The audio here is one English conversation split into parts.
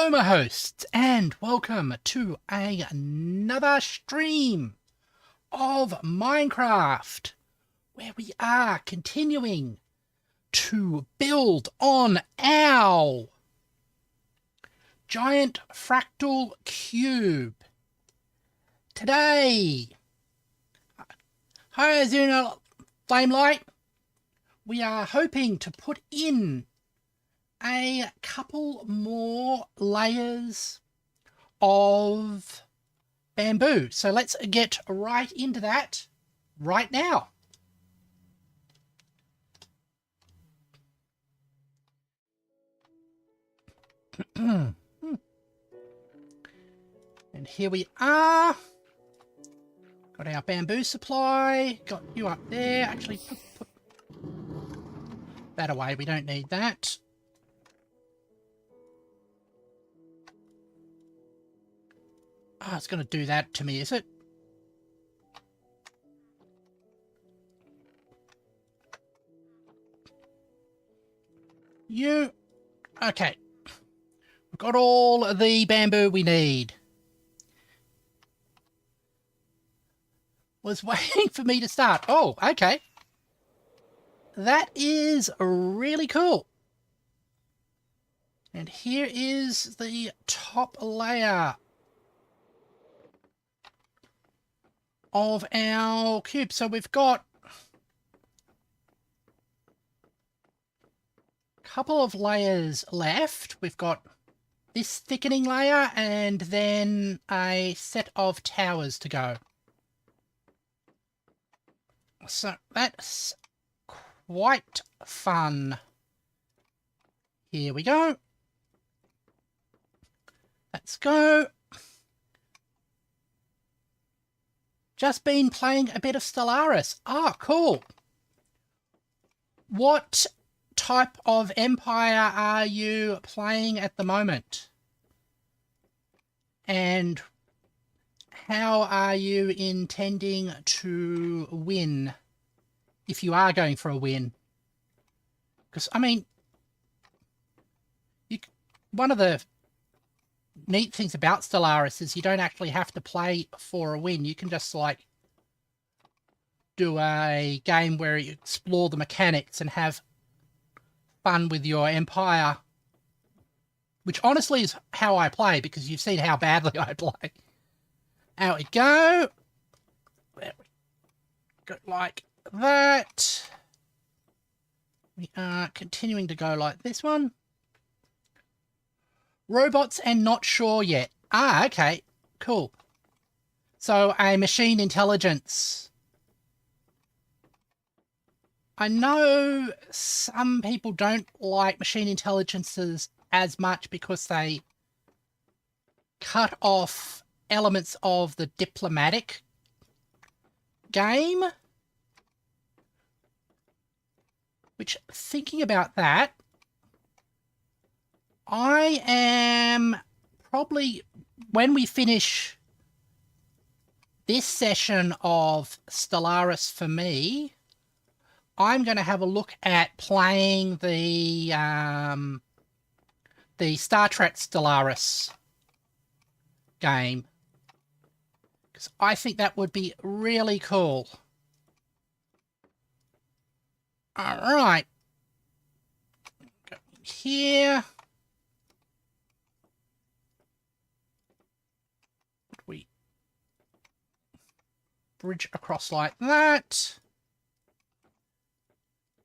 Hello my hosts and welcome to another stream of Minecraft where we are continuing to build on our giant fractal cube. Today, hi Azuna Flamelight, we are hoping to put in a couple more layers of bamboo. So let's get right into that right now. And here we are. Got our bamboo supply. Got you up there. Actually, put that away. We don't need that. Oh, it's going to do that to me, is it? You... Okay. We've got all the bamboo we need. Was waiting for me to start. Oh, okay. That is really cool. And here is the top layer of our cube. So we've got a couple of layers left. We've got this thickening layer and then a set of towers to go. So that's quite fun. Here we go. Let's go. Just been playing a bit of Stellaris. Ah, cool. What type of empire are you playing at the moment? And how are you intending to win if you are going for a win? Because, I mean, one of the neat things about Stellaris is you don't actually have to play for a win. You can just, like, do a game where you explore the mechanics and have fun with your empire. Which, honestly, is how I play, because you've seen how badly I play. Out we go. There we go, like that. We are continuing to go like this one. Robots and not sure yet. Ah, okay. Cool. So, a machine intelligence. I know some people don't like machine intelligences as much because they cut off elements of the diplomatic game. Which, thinking about that, I am probably, when we finish this session of Stellaris for me, I'm going to have a look at playing the Star Trek Stellaris game. Because I think that would be really cool. Alright. Go here. We bridge across like that.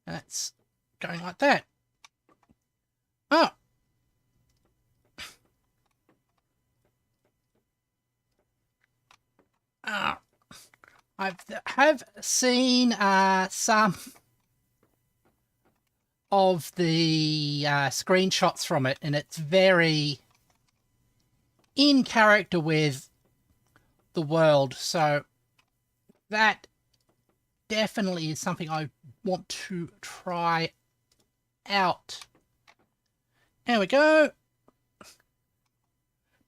And that's going like that. Oh. I have seen some of the screenshots from it, and it's very in character with the world. So that definitely is something I want to try out. There we go.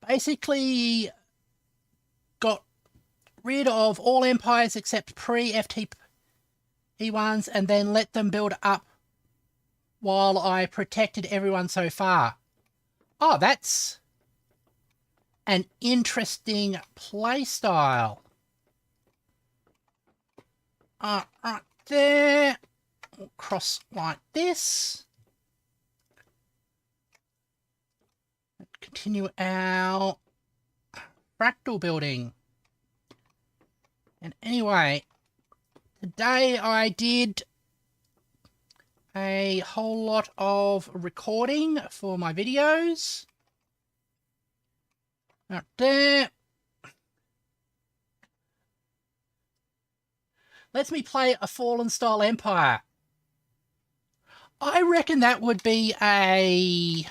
Basically got rid of all empires except pre-FTP ones and then let them build up while I protected everyone so far. Oh, that's an interesting play style. Right there. We'll cross like this. Continue our fractal building. And anyway, today I did a whole lot of recording for my videos. Right there. Let me play a Fallen style Empire. I reckon that would be a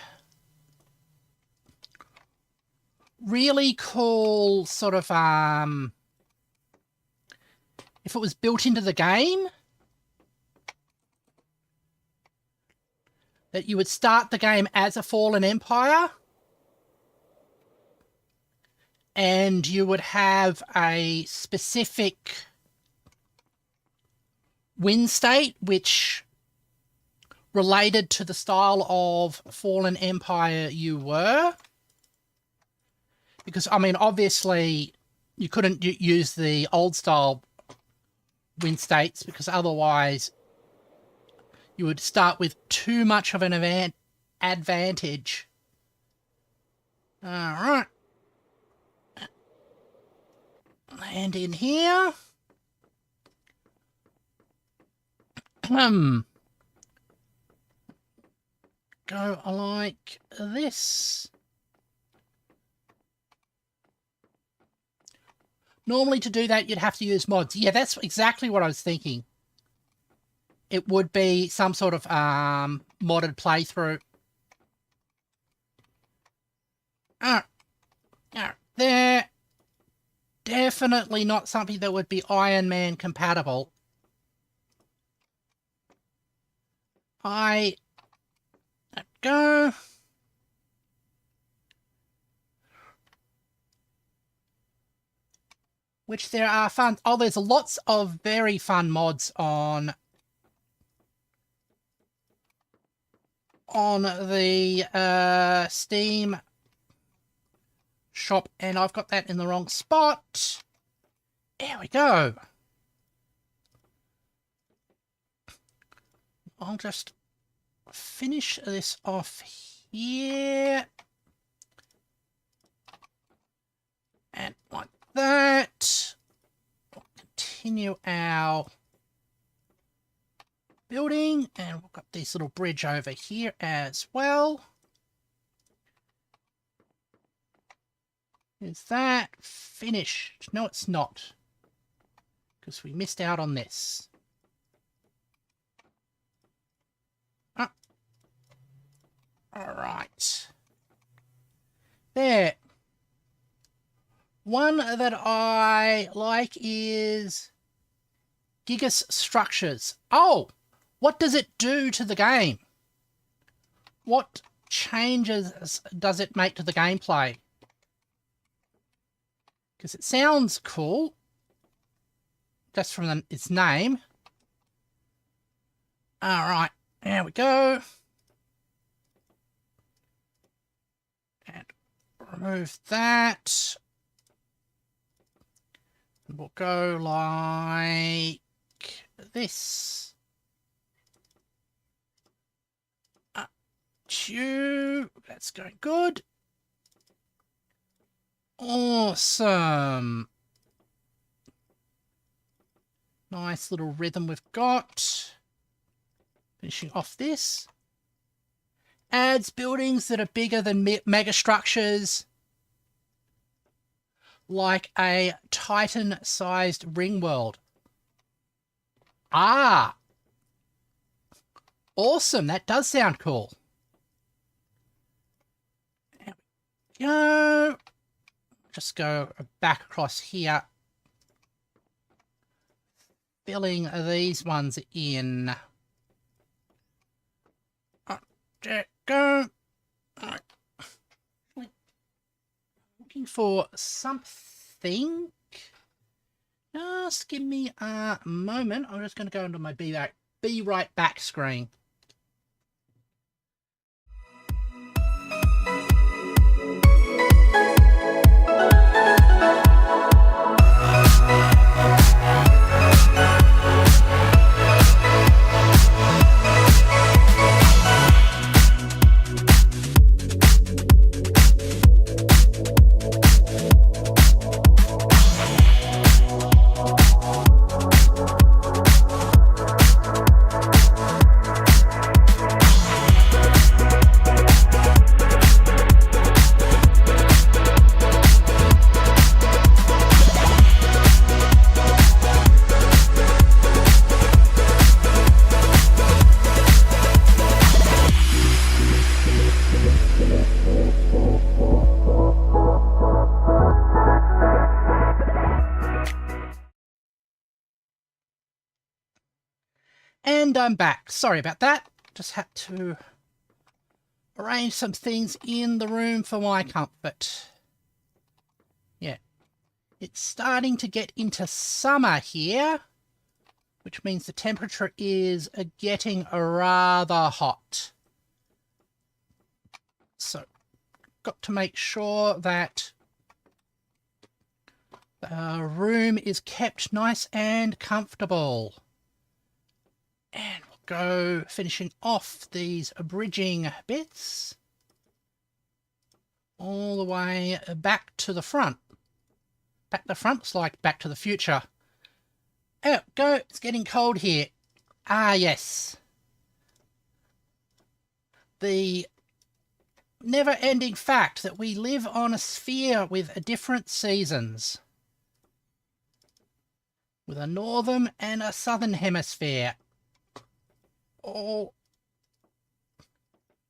really cool sort of, if it was built into the game, that you would start the game as a Fallen Empire, and you would have a specific win state which related to the style of Fallen Empire you were. Because, I mean, obviously, you couldn't use the old style win states, because otherwise you would start with too much of an advantage. Alright. Land in here. Go like this. Normally to do that, you'd have to use mods. Yeah, that's exactly what I was thinking. It would be some sort of modded playthrough. There. Definitely not something that would be Iron Man compatible. Go. Which there are fun. Oh, there's lots of very fun mods on the Steam shop, and I've got that in the wrong spot. There we go. I'll just finish this off here. And like that. We'll continue our building, and we've got this little bridge over here as well. Is that finished? No, it's not, because we missed out on this. Alright. There. One that I like is Gigas Structures. Oh! What does it do to the game? What changes does it make to the gameplay? Because it sounds cool, just from its name. Alright, there we go. And remove that. And we'll go like this. That's going good. Awesome. Nice little rhythm we've got. Finishing off this. Adds buildings that are bigger than mega structures, like a Titan-sized ring world. Ah! Awesome, that does sound cool. There we go. Just go back across here. Filling these ones in. There go. Right. Looking for something. Just give me a moment. I'm just going to go into my be right back screen. And I'm back. Sorry about that. Just had to arrange some things in the room for my comfort. Yeah. It's starting to get into summer here, which means the temperature is getting rather hot. So, got to make sure that the room is kept nice and comfortable. And we'll go finishing off these bridging bits all the way back to the front. Back to the front, it's like Back to the Future. Oh, go, it's getting cold here. Ah, yes. The never-ending fact that we live on a sphere with different seasons. With a northern and a southern hemisphere. All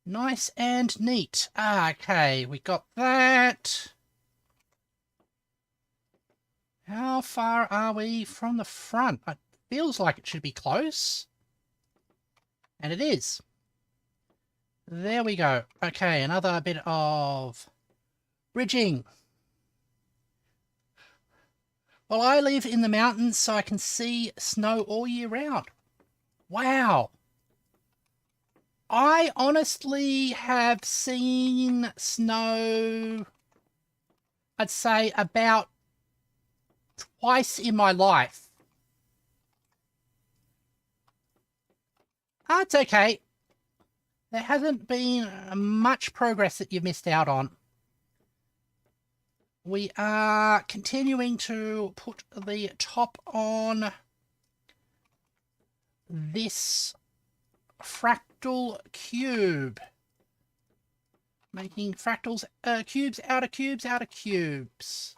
nice and neat. Ah, okay, we got that. How far are we from the front? It feels like it should be close. And it is. There we go. Okay, another bit of bridging. Well, I live in the mountains, so I can see snow all year round. Wow. I honestly have seen snow, I'd say, about twice in my life. It's okay. There hasn't been much progress that you've missed out on. We are continuing to put the top on this fractal cube. Making fractals, cubes out of cubes out of cubes.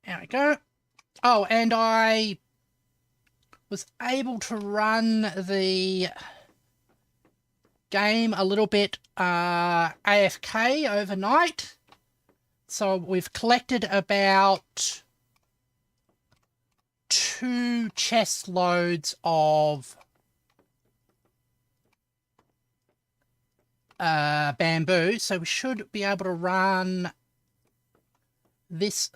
There we go. Oh, and I was able to run the game a little bit AFK overnight. So we've collected about 2 chest loads of bamboo. So we should be able to run this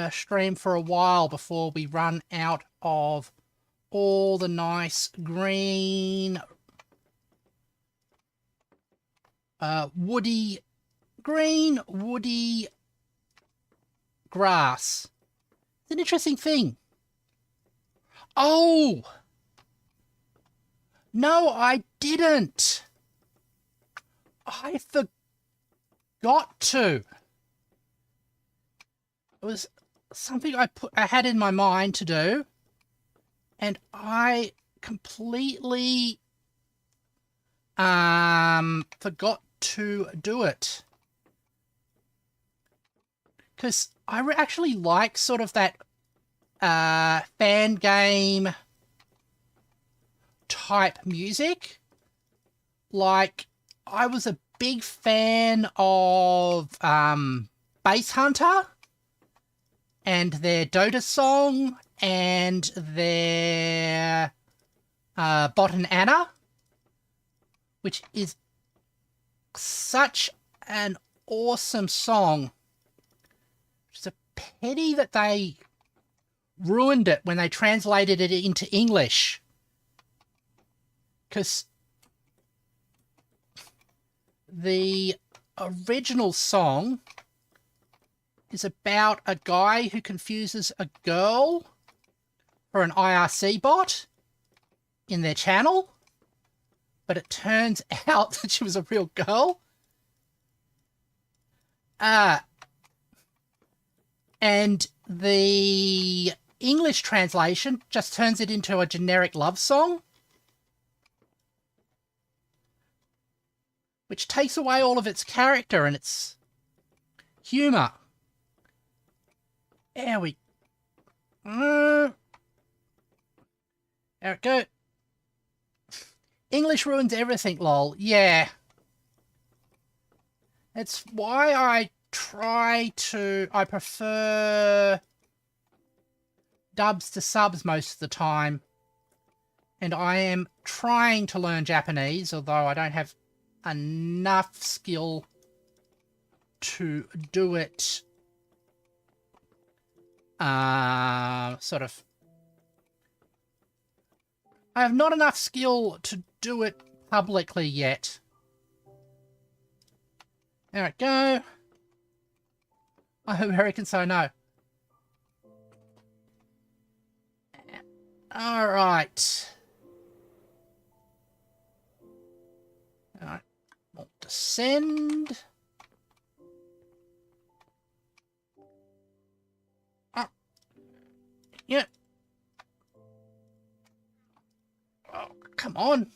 stream for a while before we run out of all the nice green woody grass. It's an interesting thing. Oh! No, I didn't. I forgot to. It was something I had in my mind to do, and I completely forgot to do it. Because I actually like sort of that fan game type music. Like, I was a big fan of Bass Hunter and their Dota song and their Bot and Anna, which is such an awesome song. It's a pity that they ruined it when they translated it into English. Because the original song is about a guy who confuses a girl for an IRC bot in their channel, but it turns out that she was a real girl. And the English translation just turns it into a generic love song, which takes away all of its character and its humour. There we there we go. English ruins everything, lol. Yeah. It's why I prefer dubs to subs most of the time. And I am trying to learn Japanese, although I don't have enough skill to do it sort of. I have not enough skill to do it publicly yet. There we go. I hope Americans so no. Alright. Alright. We'll descend. Oh. Yep. Oh, come on.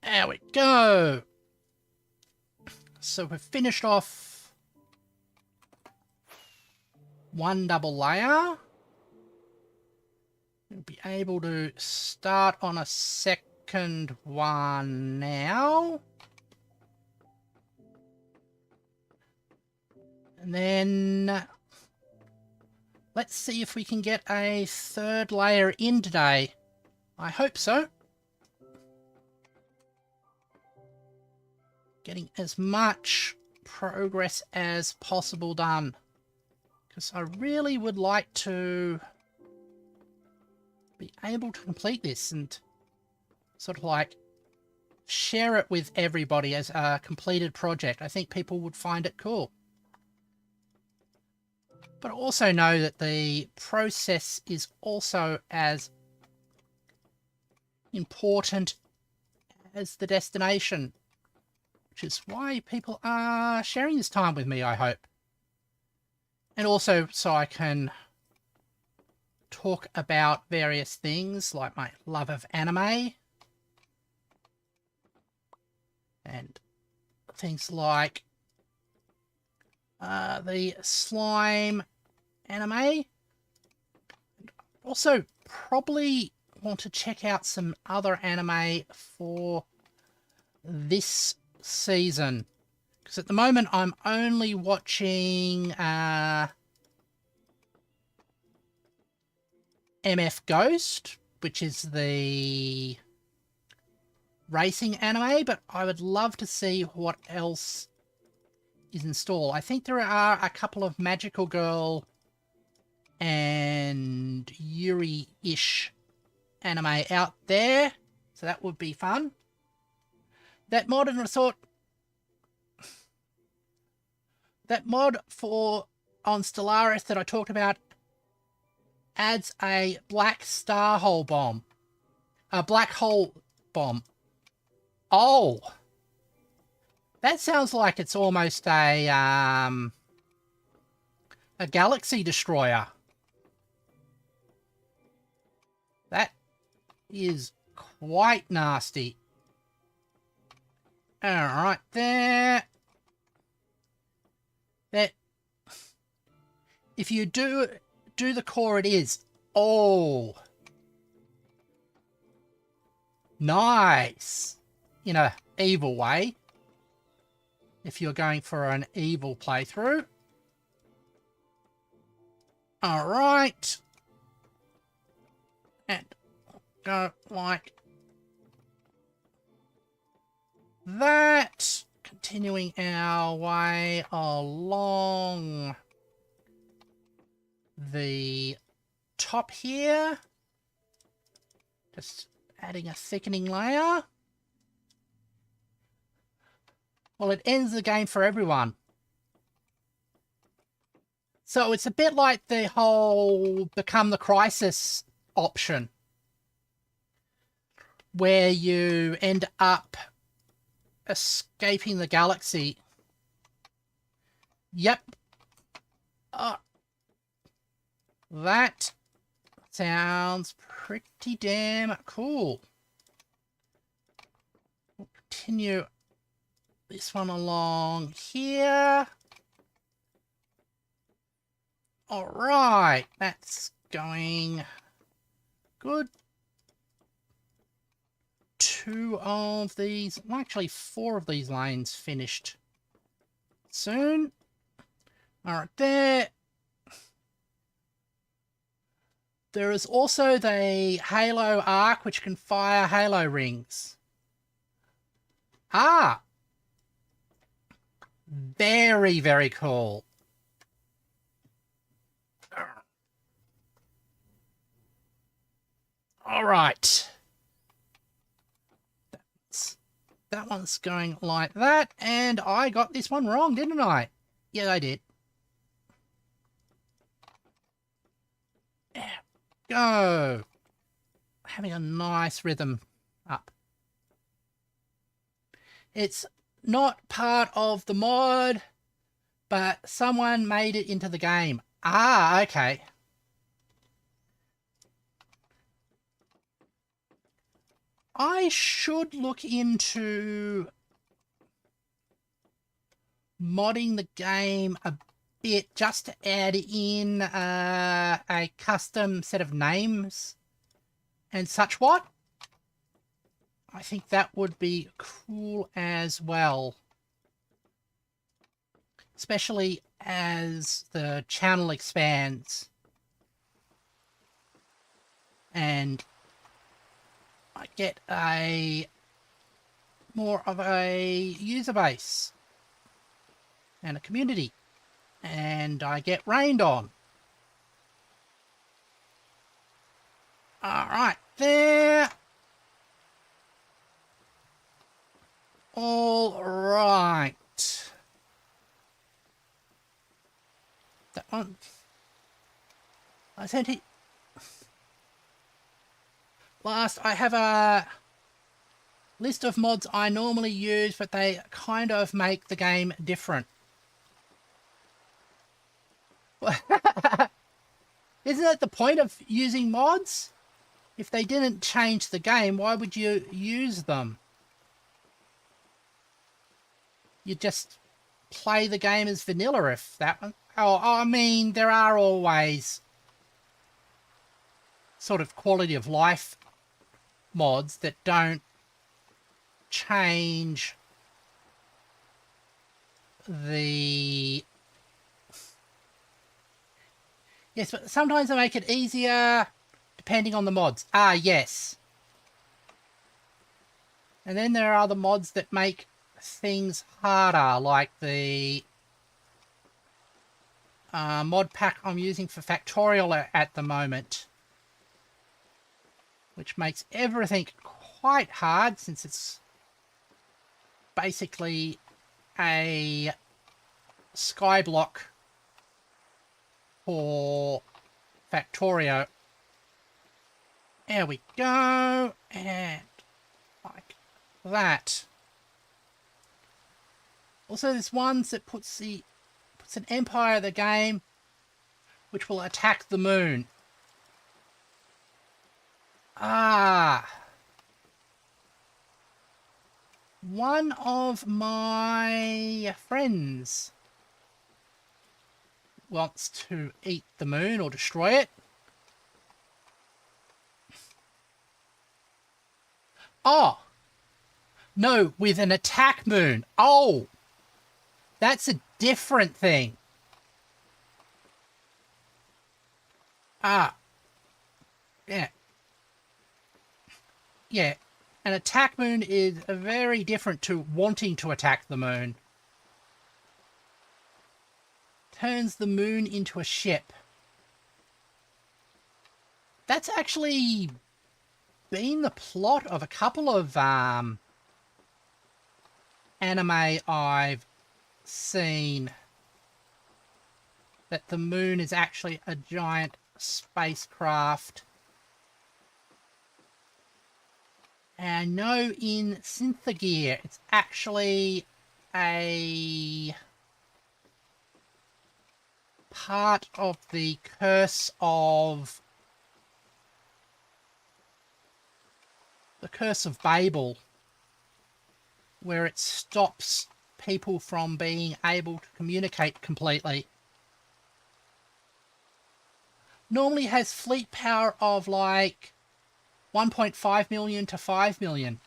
There we go. So we've finished off one double layer. We'll be able to start on a second one now. And then let's see if we can get a third layer in today. I hope so. Getting as much progress as possible done. Because I really would like to be able to complete this and sort of like share it with everybody as a completed project. I think people would find it cool. But I also know that the process is also as important as the destination, which is why people are sharing this time with me, I hope. And also so I can talk about various things like my love of anime and things like the slime anime. Also probably want to check out some other anime for this season, because at the moment I'm only watching MF Ghost, which is the racing anime, but I would love to see what else is in store. I think there are a couple of Magical Girl and Yuri-ish anime out there, so that would be fun. That mod, and I thought that mod for on Stellaris that I talked about adds a black star hole bomb. A black hole bomb. Oh! That sounds like it's almost a galaxy destroyer. That is quite nasty. Alright, there. That. If you do the core, it is. Oh. Nice. In a evil way. If you're going for an evil playthrough. Alright. And go like that. Continuing our way along the top here. Just adding a thickening layer. Well, it ends the game for everyone. So it's a bit like the whole Become the Crisis option, where you end up escaping the galaxy. Yep. That sounds pretty damn cool. We'll continue this one along here. Alright, that's going good. 2 of these, well, actually 4 of these lanes finished soon. Alright, there. There is also the Halo Arc, which can fire Halo rings. Ah! Very, very cool. All right. That one's going like that, and I got this one wrong, didn't I? Yeah, I did. Go. Having a nice rhythm up. It's not part of the mod, but someone made it into the game. Ah, okay. I should look into modding the game a bit just to add in a custom set of names and such what. I think that would be cool as well. Especially as the channel expands. And I get more of a user base. And a community. And I get rained on. Alright, there. All right. That one. I sent it. Last, I have a list of mods I normally use, but they kind of make the game different. Isn't that the point of using mods? If they didn't change the game, why would you use them? You just play the game as vanilla if that one... Oh, I mean, there are always sort of quality of life mods that don't change the... Yes, but sometimes they make it easier depending on the mods. Ah, yes. And then there are the mods that make things harder, like the mod pack I'm using for Factorial at the moment, which makes everything quite hard since it's basically a skyblock for Factorio. There we go, and like that. Also, there's ones that puts an empire in the game which will attack the moon. Ah. One of my friends wants to eat the moon or destroy it. Oh. No, with an attack moon. Oh. That's a different thing. Ah. Yeah. Yeah. An attack moon is very different to wanting to attack the moon. Turns the moon into a ship. That's actually been the plot of a couple of anime I've seen. That the moon is actually a giant spacecraft. And no, in Synthogear, it's actually a part of the curse of Babel, where it stops people from being able to communicate completely. Normally has fleet power of like 1.5 million to 5 million.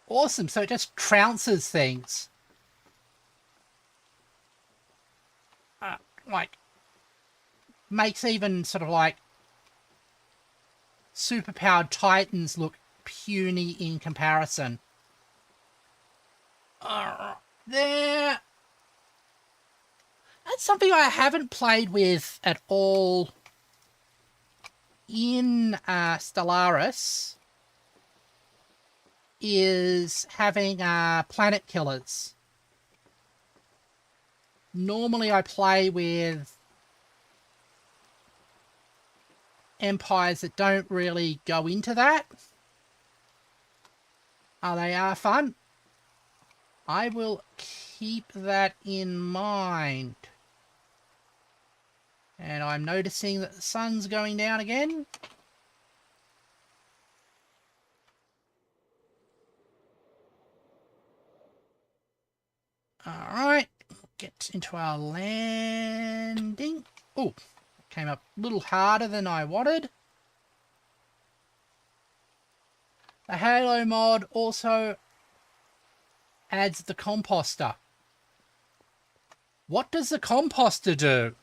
Awesome, so it just trounces things. Like, makes even sort of like superpowered titans look puny in comparison. There. That's something I haven't played with at all in Stellaris, is having planet killers. Normally I play with empires that don't really go into that. They are fun. I will keep that in mind. And I'm noticing that the sun's going down again. Alright, get into our landing. Oh, came up a little harder than I wanted. The Halo mod also adds the composter. What does the composter do?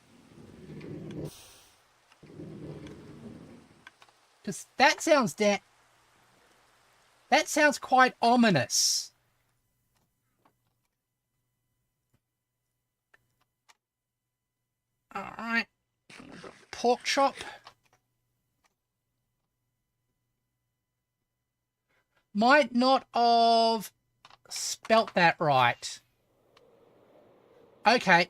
Because that sounds quite ominous. Alright. Pork chop. Might not have spelt that right. Okay.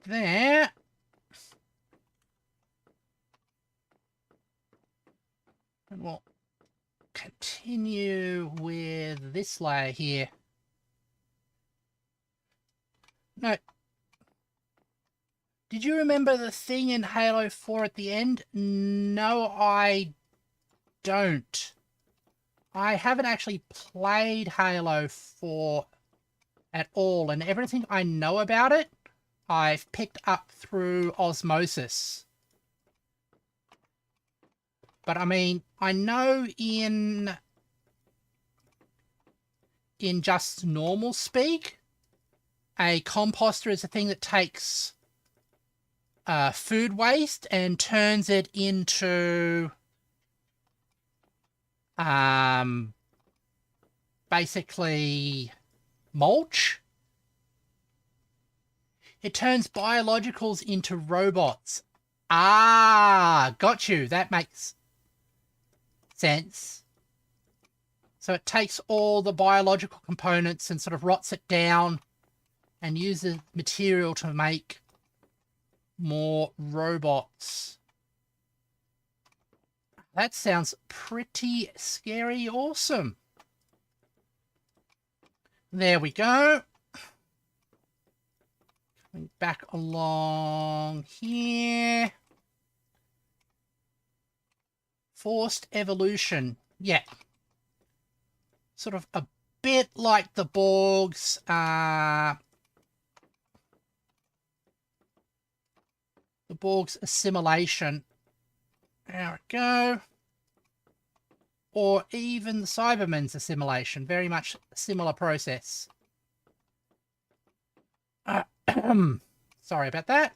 There. And we'll continue with this layer here. No. Did you remember the thing in Halo 4 at the end? No, I don't. I haven't actually played Halo 4 at all, and everything I know about it, I've picked up through osmosis. But I mean, I know in just normal speak, a composter is a thing that takes food waste and turns it into basically mulch. It turns biologicals into robots. Ah, got you. That makes sense. So it takes all the biological components and sort of rots it down and uses material to make more robots. That sounds pretty scary awesome. There we go. Coming back along here. Forced evolution. Yeah. Sort of a bit like the Borg's assimilation. There we go. Or even the Cybermen's assimilation. Very much a similar process. Sorry about that.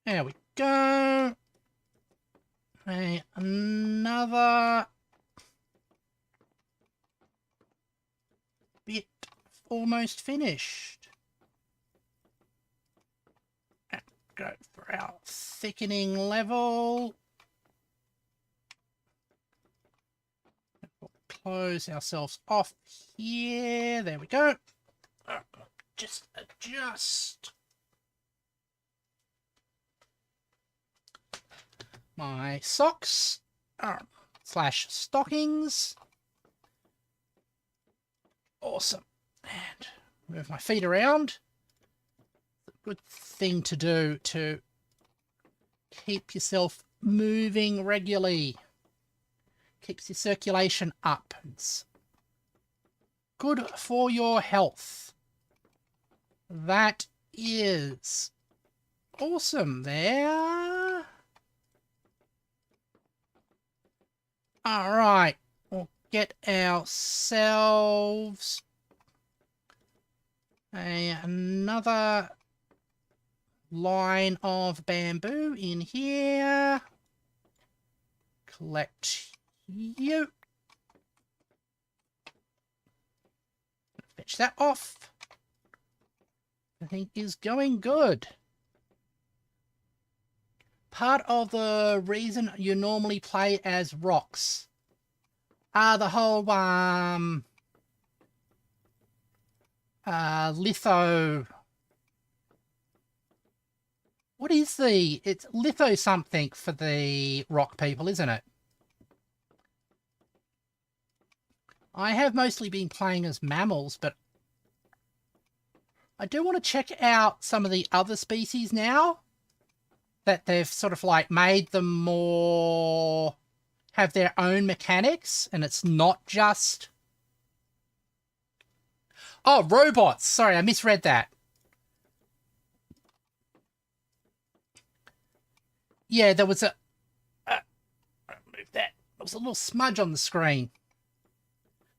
There we go. Another bit almost finished. Go for our thickening level. We'll close ourselves off here. There we go. Just adjust my socks slash stockings. Awesome. And move my feet around. Good thing to do to keep yourself moving regularly. Keeps your circulation up. It's good for your health. That is awesome there. All right, we'll get ourselves another line of bamboo in here. Collect you. Fetch that off. I think is going good. Part of the reason you normally play as rocks are the whole litho. What is the? It's litho something for the rock people, isn't it? I have mostly been playing as mammals, but I do want to check out some of the other species now that they've sort of like made them more have their own mechanics, and it's not just... Oh, robots! Sorry, I misread that. Yeah, there was a... move that. There was a little smudge on the screen.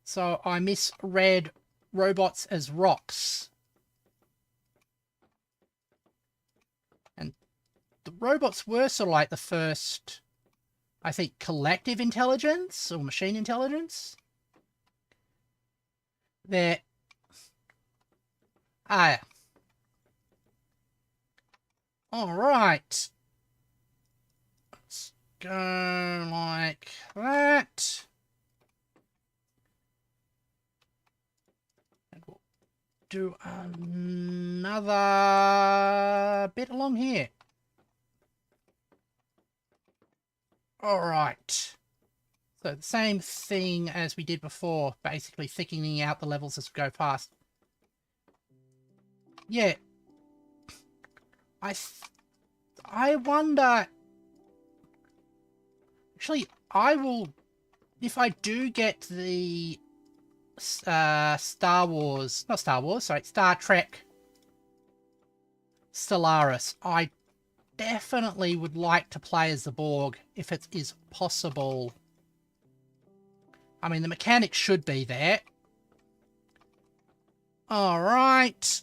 So I misread robots as rocks. And the robots were sort of like the first, I think, collective intelligence or machine intelligence. They're... Ah. Alright. Let's go like that. And we'll do another bit along here. Alright. So the same thing as we did before, basically thickening out the levels as we go past. Yeah. I wonder... Actually, I will... If I do get the Star Trek Stellaris, I definitely would like to play as the Borg, if it is possible. I mean, the mechanics should be there. Alright.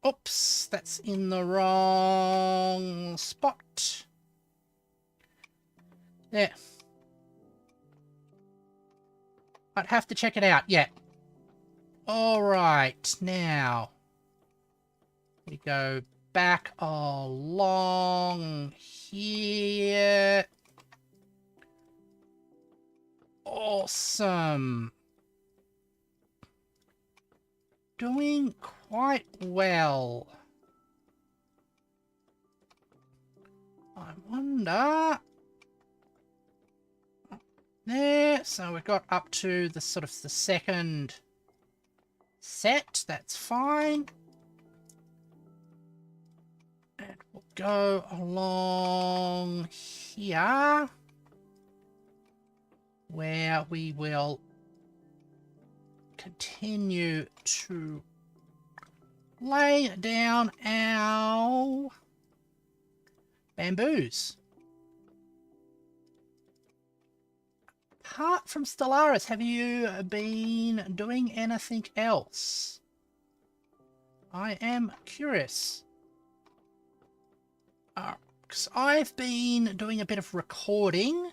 Oops, that's in the wrong spot. There. I'd have to check it out, yeah. Alright, now. We go back along here. Awesome. Doing quite well. I wonder... There, so we've got up to the sort of the second set. That's fine. And we'll go along here, where we will continue to lay down our bamboos. Apart from Stellaris, have you been doing anything else? I am curious. Because I've been doing a bit of recording.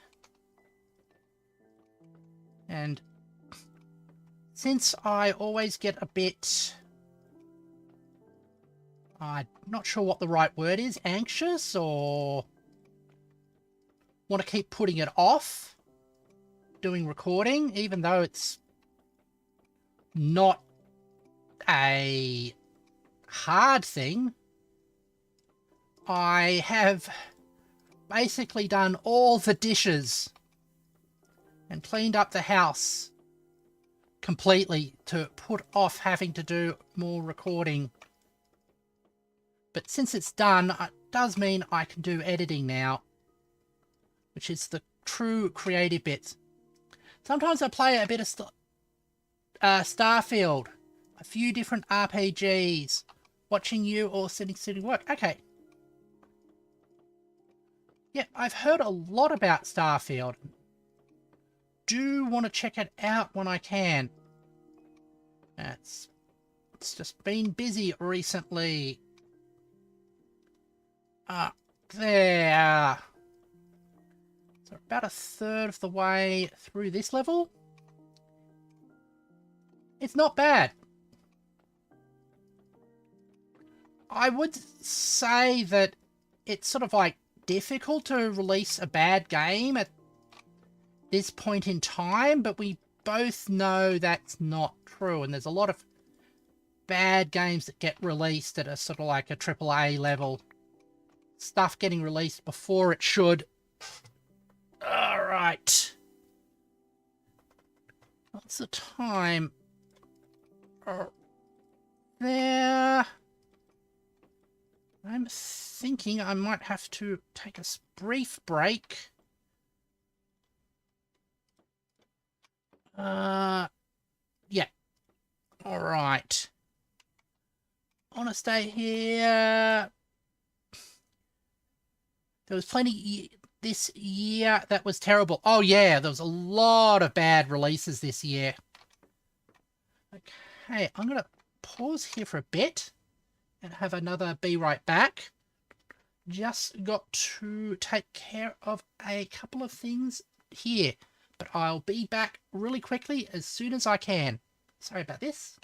And since I always get a bit... I'm not sure what the right word is. Anxious, or... want to keep putting it off. Doing recording, even though it's not a hard thing. I have basically done all the dishes and cleaned up the house completely to put off having to do more recording. But since it's done, it does mean I can do editing now, which is the true creative bit. Sometimes I play a bit of Starfield, a few different RPGs, watching you or sitting work. Okay. Yeah, I've heard a lot about Starfield. Do want to check it out when I can. It's just been busy recently. There. So about a third of the way through this level. It's not bad. I would say that it's sort of like difficult to release a bad game at this point in time, but we both know that's not true, and there's a lot of bad games that get released at a sort of like a AAA level. Stuff getting released before it should. Alright. What's the time? There. I'm thinking I might have to take a brief break. Yeah. Alright. I want to stay here. There was plenty this year that was terrible. Oh yeah, there was a lot of bad releases this year. Okay, I'm going to pause here for a bit and have another be right back. Just got to take care of a couple of things here, but I'll be back really quickly as soon as I can. Sorry about this.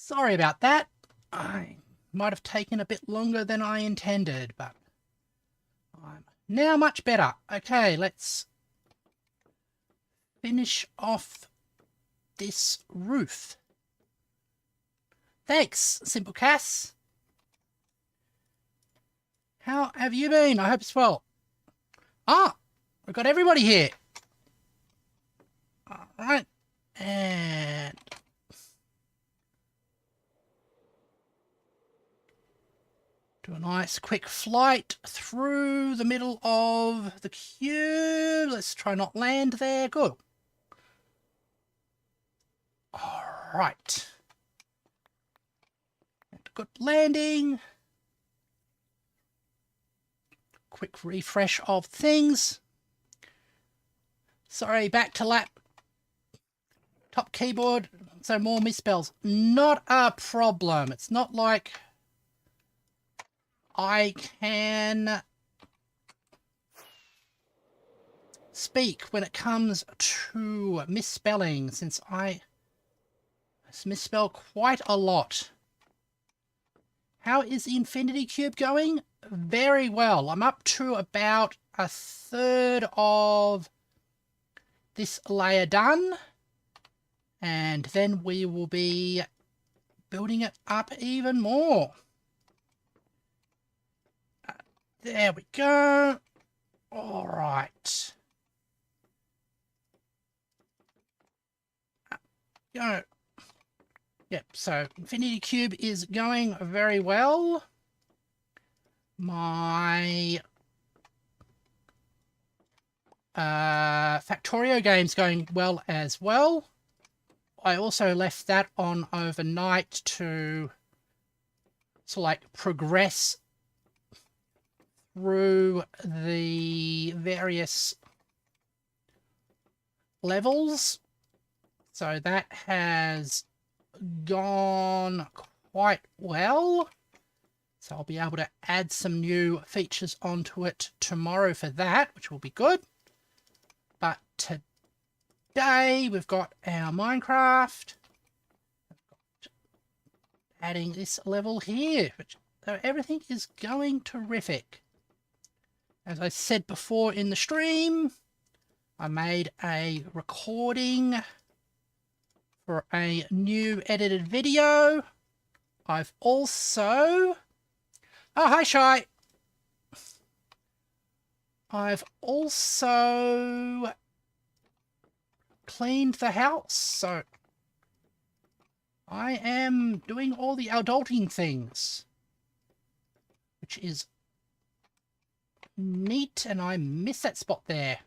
Sorry about that. I might have taken a bit longer than I intended, but I'm now much better. Okay, let's finish off this roof. Thanks, Simple Cass. How have you been? I hope it's well. Ah, we've got everybody here. All right, and do a nice quick flight through the middle of the cube. Let's try not land there. Good. All right. Good landing. Quick refresh of things. Sorry, back to laptop keyboard. So more misspells. Not a problem. It's not like I can speak when it comes to misspelling, since I misspell quite a lot. How is the Infinity Cube going? Very well. I'm up to about a third of this layer done, and then we will be building it up even more. There we go. All right. Go. Yep, so Infinity Cube is going very well. My Factorio game's going well as well. I also left that on overnight to sort of like progress through the various levels. So that has gone quite well. So I'll be able to add some new features onto it tomorrow for that, which will be good. But today we've got our Minecraft. Adding this level here, so everything is going terrific. As I said before in the stream, I made a recording for a new edited video. I've also... Oh, hi, Shy. I've also cleaned the house, so I am doing all the adulting things, which is neat, and I miss that spot there.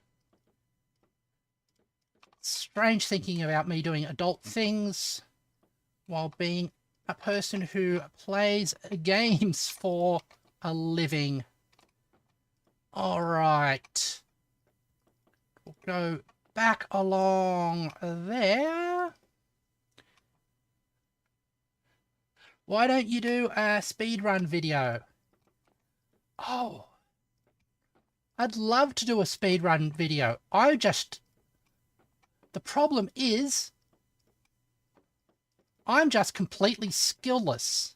Strange thinking about me doing adult things while being a person who plays games for a living. All right. We'll go back along there. Why don't you do a speedrun video? Oh, I'd love to do a speedrun video. The problem is, I'm just completely skillless.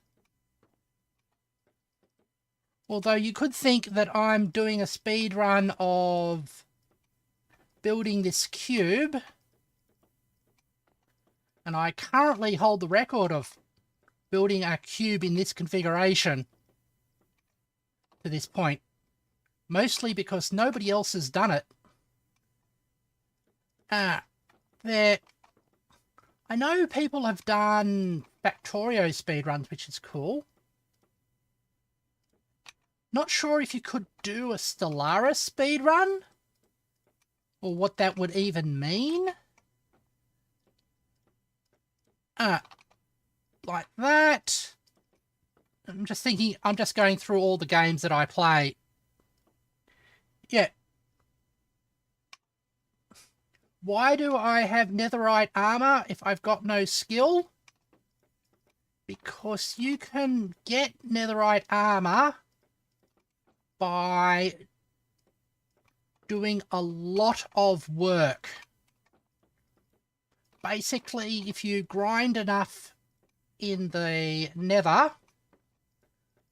Although you could think that I'm doing a speedrun of building this cube, and I currently hold the record of building a cube in this configuration to this point, mostly because nobody else has done it. I know people have done Factorio speedruns, which is cool. Not sure if you could do a Stellaris speedrun, or what that would even mean. Like that. I'm just thinking, I'm just going through all the games that I play. Yeah. Why do I have netherite armor if I've got no skill? Because you can get netherite armor by doing a lot of work. Basically, if you grind enough in the Nether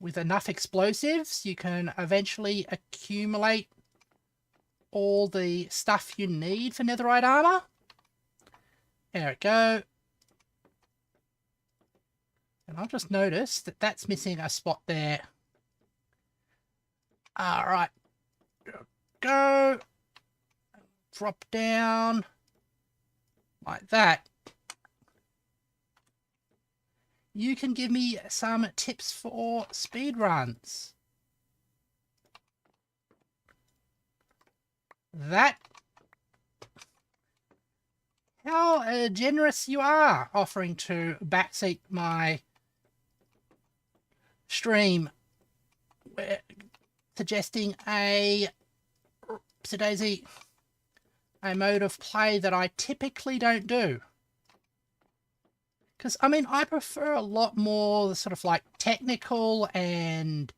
with enough explosives, you can eventually accumulate all the stuff you need for netherite armor. There we go. And I've just noticed that that's missing a spot there. Alright. Go. Drop down. Like that. You can give me some tips for speedruns. That. How generous you are offering to backseat my stream, suggesting a Daisy, a mode of play that I typically don't do. Because, I mean, I prefer a lot more the sort of like technical and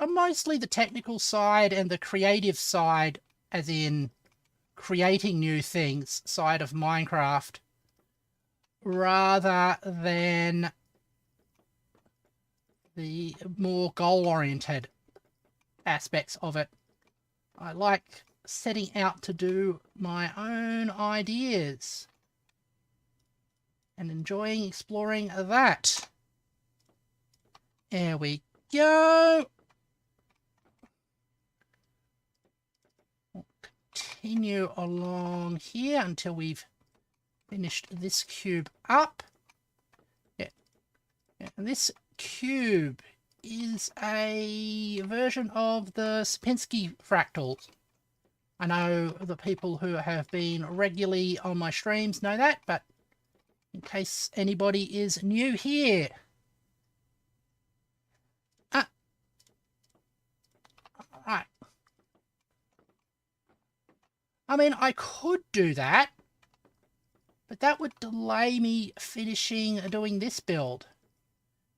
mostly the technical side and the creative side, as in creating new things side of Minecraft, rather than the more goal-oriented aspects of it. I like setting out to do my own ideas and enjoying exploring that. There we go. We'll continue along here until we've finished this cube up. Yeah. And this cube is a version of the Sierpinski fractals. I know the people who have been regularly on my streams know that, but in case anybody is new here. Right. I mean, I could do that, but that would delay me finishing doing this build.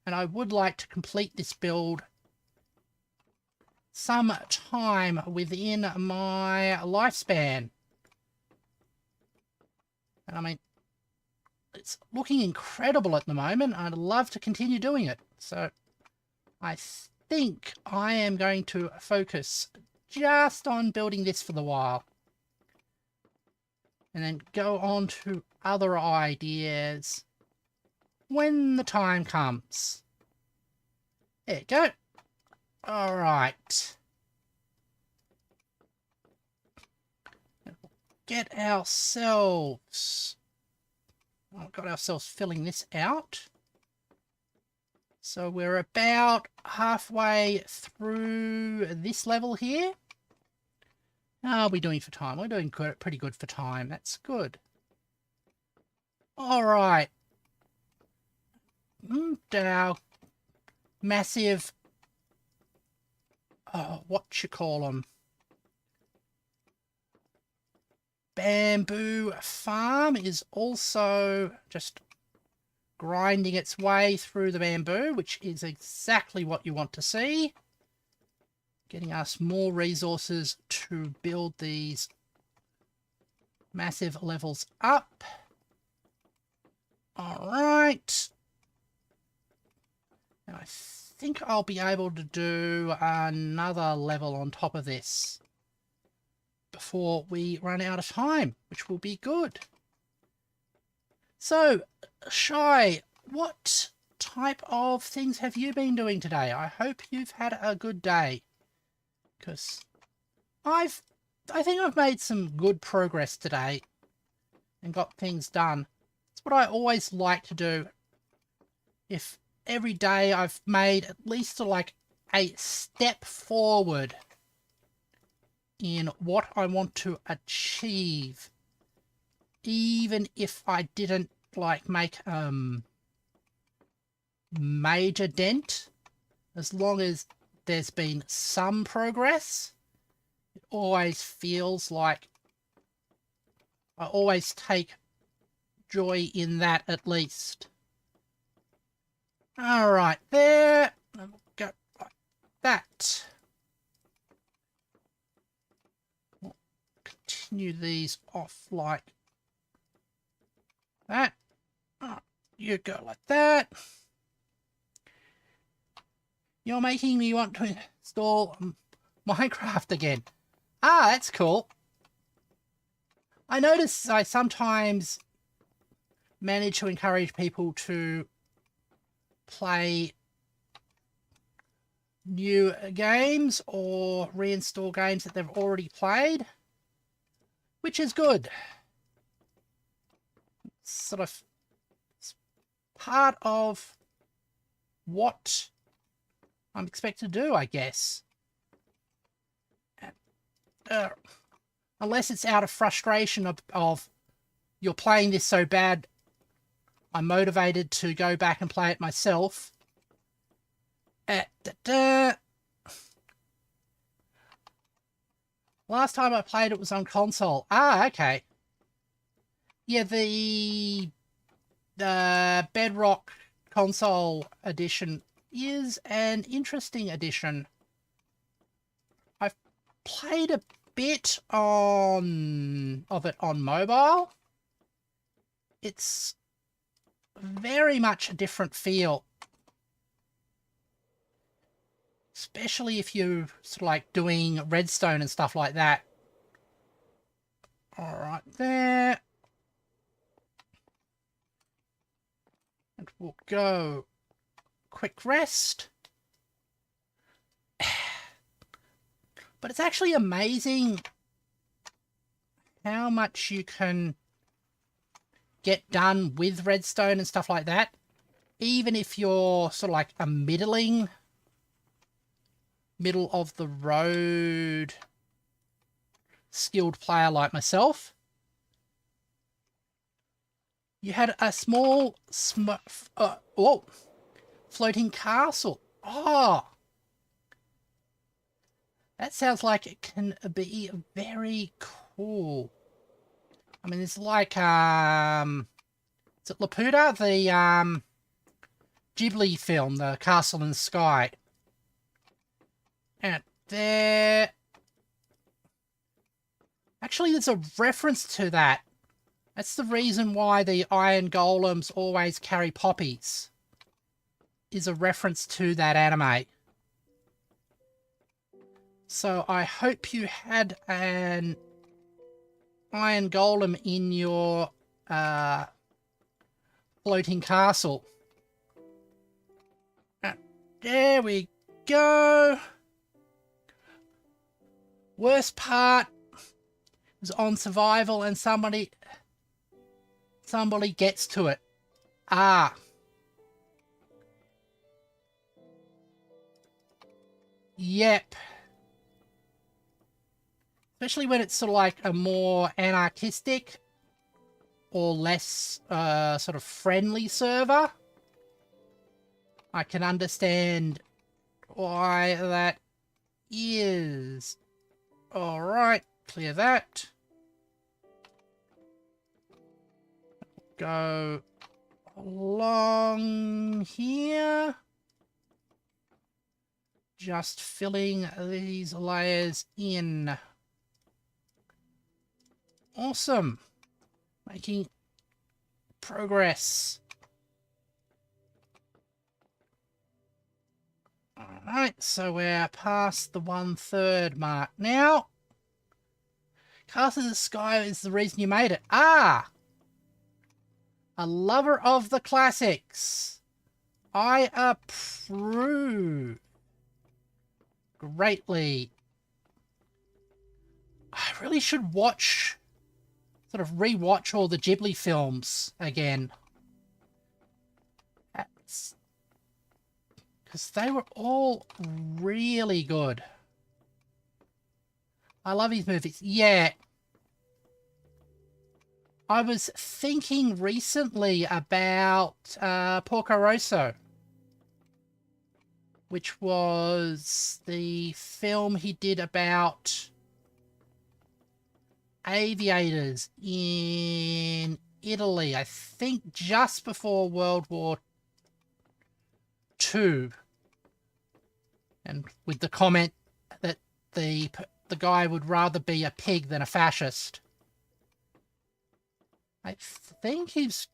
And I would like to complete this build some time within my lifespan. And I mean, it's looking incredible at the moment. I'd love to continue doing it. So I think I am going to focus just on building this for the while. And then go on to other ideas when the time comes. There you go. Alright. Get ourselves... got ourselves filling this out. So we're about halfway through this level here. How are we doing for time? We're doing good, pretty good for time. That's good. Alright. Our massive... what you call them? Bamboo farm is also just grinding its way through the bamboo, which is exactly what you want to see. Getting us more resources to build these massive levels up. Alright. And I think I'll be able to do another level on top of this before we run out of time, which will be good. So, Shy, what type of things have you been doing today? I hope you've had a good day, because I think I've made some good progress today and got things done. It's what I always like to do. If every day I've made at least like a step forward in what I want to achieve, even if I didn't like make major dent, as long as there's been some progress, it always feels like I always take joy in that at least. Alright, there. And we'll go like that. We'll continue these off like that. Oh, you go like that. You're making me want to install Minecraft again. Ah, that's cool. I notice I sometimes manage to encourage people to play new games or reinstall games that they've already played, which is good. Sort of part of what I'm expected to do, I guess. Unless it's out of frustration of you're playing this so bad, I'm motivated to go back and play it myself. Last time I played it was on console. Ah, okay. Yeah, the Bedrock console edition is an interesting edition. I've played a bit of it on mobile. It's very much a different feel. Especially if you're sort of like doing redstone and stuff like that. Alright, there. And we'll go quick rest. But it's actually amazing how much you can get done with redstone and stuff like that. Even if you're sort of like a middle of the road skilled player like myself. You had a small floating castle. Oh, that sounds like it can be very cool. I mean, it's like, is it Laputa? The Ghibli film, The Castle in the Sky. And there... Actually, there's a reference to that. That's the reason why the iron golems always carry poppies. Is a reference to that anime. So I hope you had an iron golem in your floating castle. There we go. Worst part is on survival and somebody gets to it. Ah. Yep. Especially when it's sort of like a more anarchistic or less sort of friendly server. I can understand why that is. Alright, clear that. Go along here. Just filling these layers in. Awesome. Making progress. Alright, so we're past the 1/3 mark now. Castle in the Sky is the reason you made it. Ah! A lover of the classics. I approve. Greatly. I really should sort of rewatch all the Ghibli films again. Because they were all really good. I love these movies. Yeah. I was thinking recently about Porco Rosso, which was the film he did about aviators in Italy, I think just before World War II. And with the comment that the guy would rather be a pig than a fascist. I think he's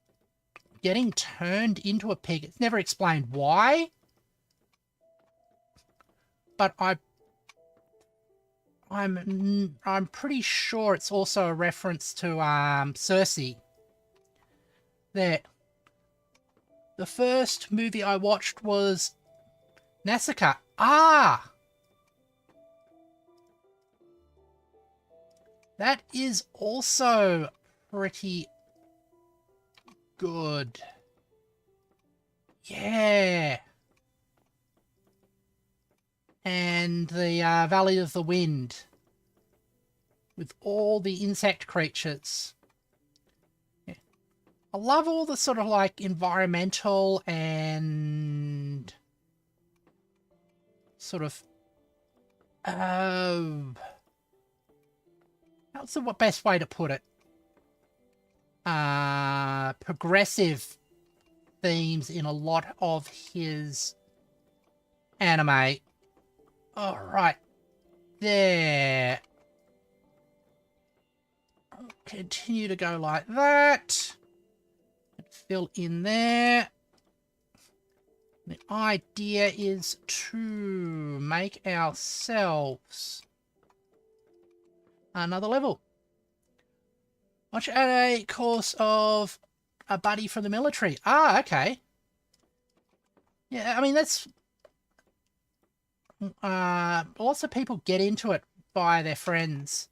getting turned into a pig. It's never explained why. But I'm pretty sure it's also a reference to Cersei. There. The first movie I watched was Nassika. Ah! That is also pretty good. Yeah. And the Valley of the Wind. With all the insect creatures. Yeah. I love all the sort of like environmental and sort of what's the best way to put it? Progressive themes in a lot of his anime. All right, there. I'll continue to go like that. Fill in there. The idea is to make ourselves another level. Watch at a course of a buddy from the military. Ah, okay. Yeah, I mean, that's... lots of people get into it by their friends.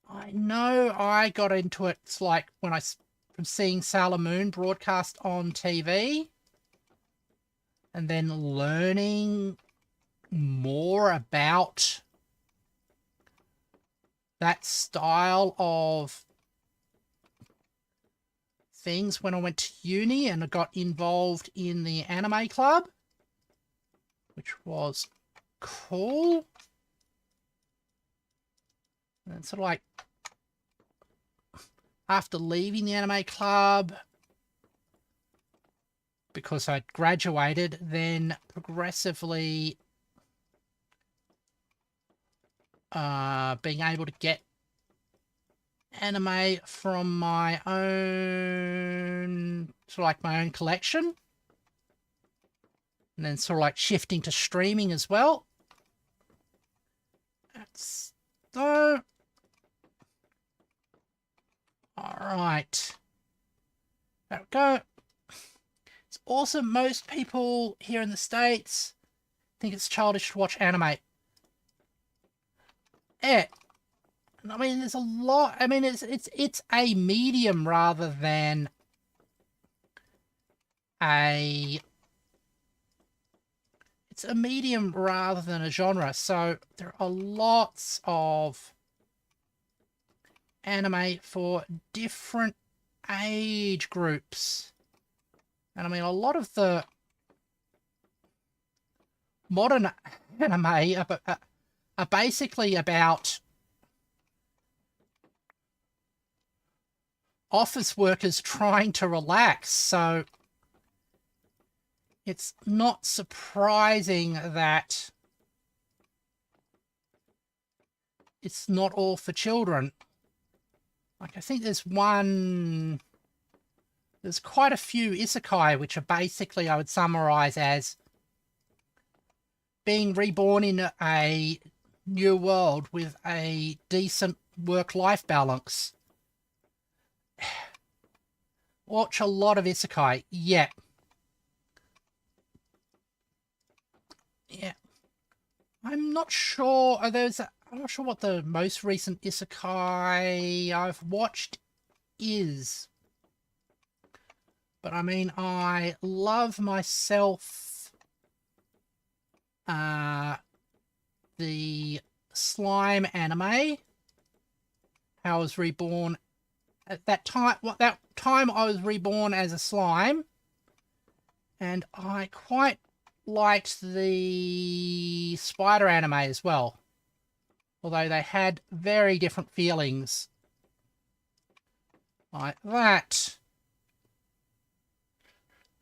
I know I got into it, it's like when from seeing Sailor Moon broadcast on TV. And then learning more about that style of things when I went to uni and I got involved in the anime club, which was cool. And sort of like after leaving the anime club, because I graduated, then progressively being able to get anime from my own, sort of like my own collection. And then sort of like shifting to streaming as well. That's so... Alright. There we go. It's awesome. Most people here in the States think it's childish to watch anime. Yeah. I mean, there's a lot. I mean, it's a medium rather than a... It's a medium rather than a genre. So there are lots of anime for different age groups. And I mean, a lot of the modern anime are basically about office workers trying to relax. So it's not surprising that it's not all for children. Like, I think there's quite a few isekai, which are basically, I would summarize as being reborn in a new world with a decent work-life balance. Watch a lot of isekai. Yeah. Yeah. I'm not sure. I'm not sure what the most recent isekai I've watched is. But I mean, I love myself the slime anime. How I was reborn at that time. That time I was reborn as a slime, and I quite liked the spider anime as well. Although they had very different feelings. Like that.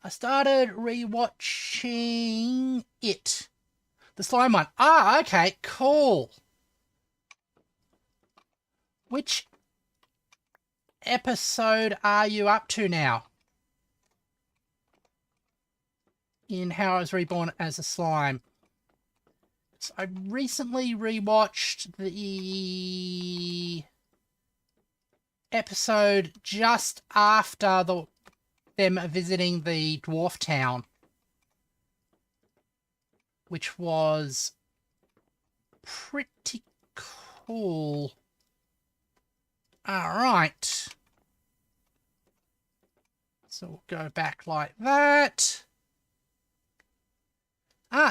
I started rewatching it. The slime one. Ah, okay, cool. Which episode are you up to now? in How I Was Reborn as a Slime. So I recently rewatched the episode just after them visiting the dwarf town, which was pretty cool. Alright. So we'll go back like that.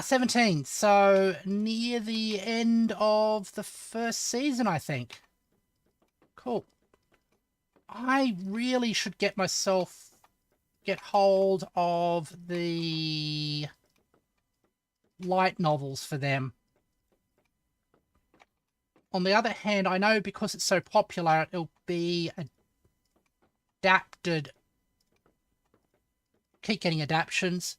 17. So near the end of the first season, I think. Cool. I really should get hold of the light novels for them. On the other hand, I know because it's so popular, it'll be adapted. Keep getting adaptions.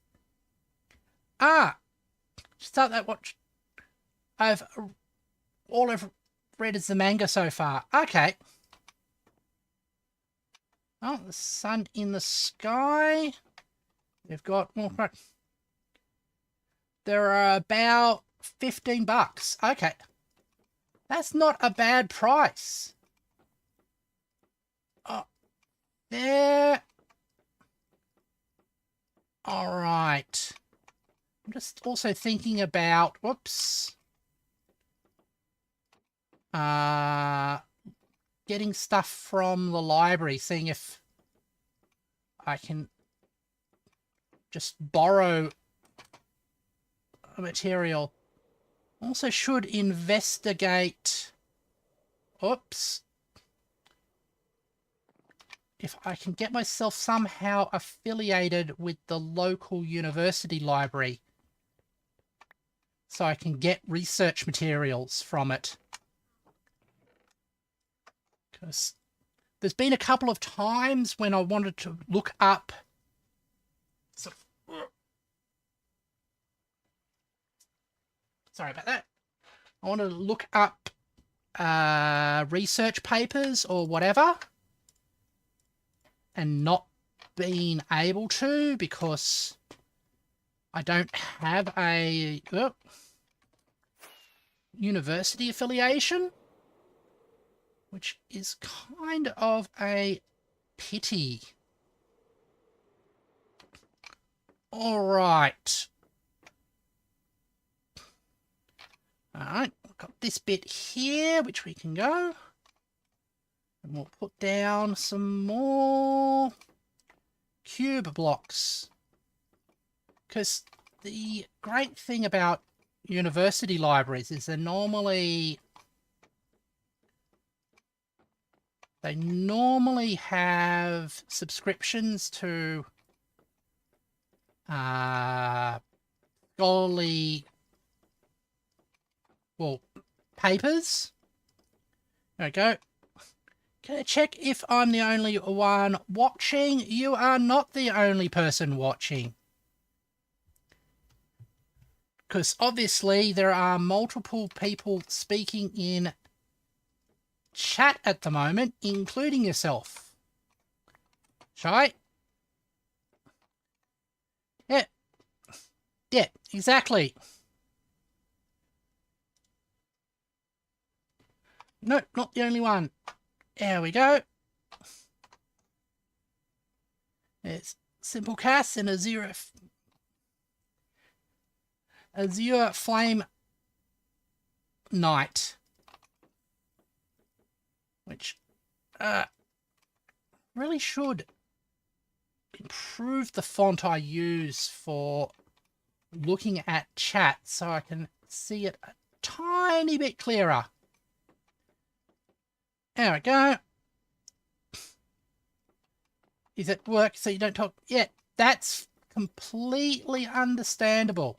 Start that watch. All I've read is the manga so far. Okay. Oh, the sun in the sky. We've got more. There are about $15. Okay. That's not a bad price. Oh, there. All right. I'm just also thinking about, whoops. Getting stuff from the library, seeing if I can just borrow a material. Also should investigate, oops, if I can get myself somehow affiliated with the local university library so I can get research materials from it. Because there's been a couple of times when I wanted to look up sorry about that. I wanted to look up research papers or whatever and not being able to because I don't have a university affiliation, which is kind of a pity. All right. Alright, we've got this bit here, which we can go. And we'll put down some more cube blocks. Because the great thing about university libraries is they normally have subscriptions to scholarly papers. There we go. Can I check if I'm the only one watching? You are not the only person watching. Because obviously there are multiple people speaking in chat at the moment, including yourself. Shy? Yeah. Yeah, exactly. No, not the only one. There we go. There's Simple Cass and Azure Flame Knight. Which really should improve the font I use for looking at chat so I can see it a tiny bit clearer. There we go. Is it work so you don't talk? Yeah, that's completely understandable.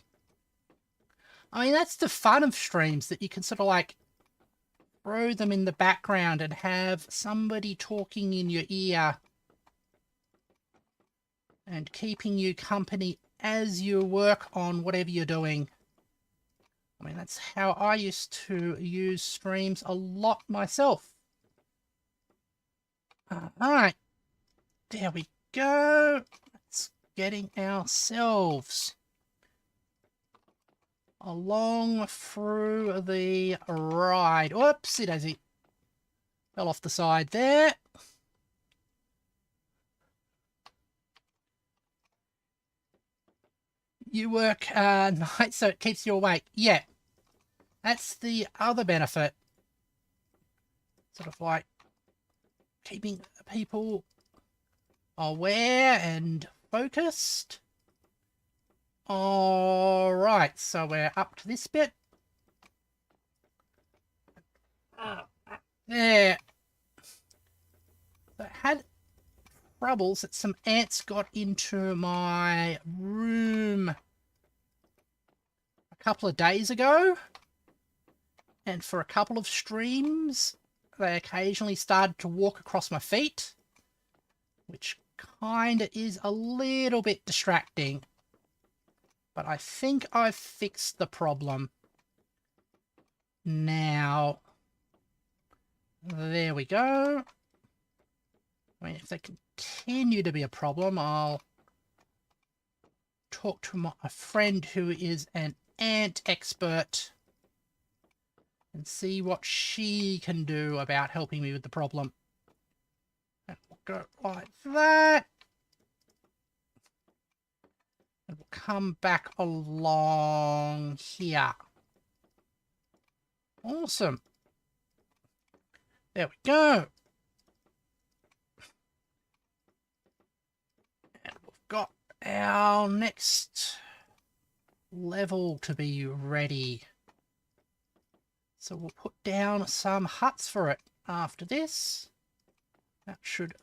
I mean, that's the fun of streams, that you can sort of like throw them in the background and have somebody talking in your ear and keeping you company as you work on whatever you're doing. I mean, that's how I used to use streams a lot myself. Alright, there we go. Let's getting ourselves along through the ride. Whoopsie daisy. Fell off the side there. You work night so it keeps you awake. Yeah. That's the other benefit. Sort of like keeping people aware and focused. Alright, so we're up to this bit. There. So I had troubles that some ants got into my room a couple of days ago. And for a couple of streams, they occasionally started to walk across my feet, which kind of is a little bit distracting. But I think I've fixed the problem. Now, there we go. I mean, if they continue to be a problem, I'll talk to a friend who is an ant expert and see what she can do about helping me with the problem. And we'll go like that. And we'll come back along here. Awesome. There we go. And we've got our next level to be ready. So we'll put down some huts for it after this. That should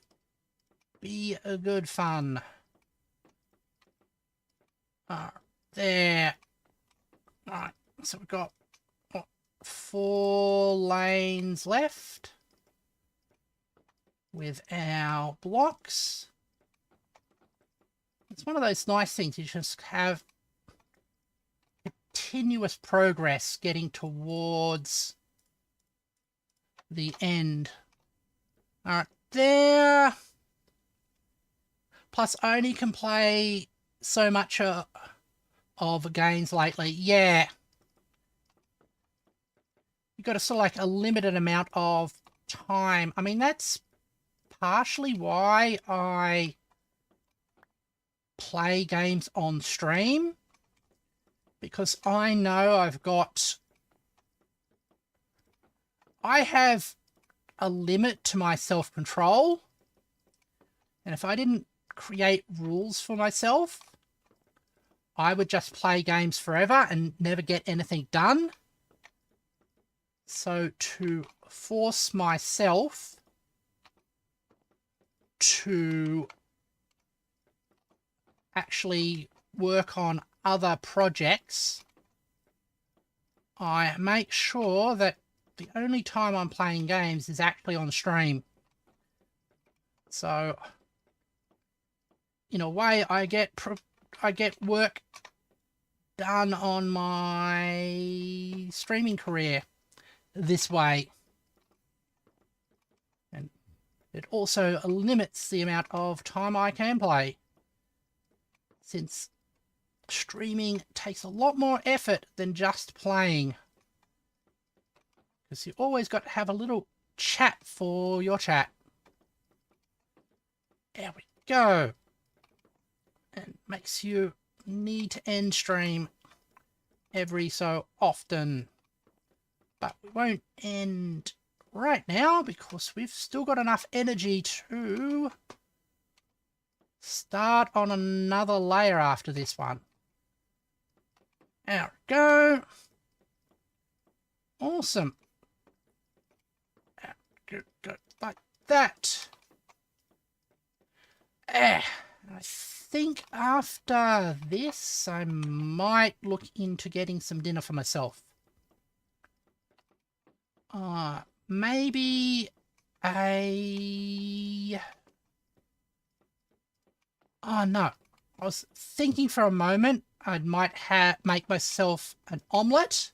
be a good fun. There. Alright, so we've got 4 lanes left with our blocks. It's one of those nice things, you just have continuous progress getting towards the end. Alright, there. Plus, I only can play so much of games lately. Yeah. You've got a sort of like a limited amount of time. I mean, that's partially why I play games on stream. Because I know I have a limit to my self-control. And if I didn't create rules for myself, I would just play games forever and never get anything done. So to force myself to actually work on other projects, I make sure that the only time I'm playing games is actually on stream. So, in a way, I get work done on my streaming career this way. And it also limits the amount of time I can play, since streaming takes a lot more effort than just playing. Because you always got to have a little chat for your chat. There we go. And makes you need to end stream every so often. But we won't end right now because we've still got enough energy to start on another layer after this one. There we go. Awesome. Go like that. I think after this, I might look into getting some dinner for myself. Maybe a... Oh, no. I was thinking for a moment I might make myself an omelette.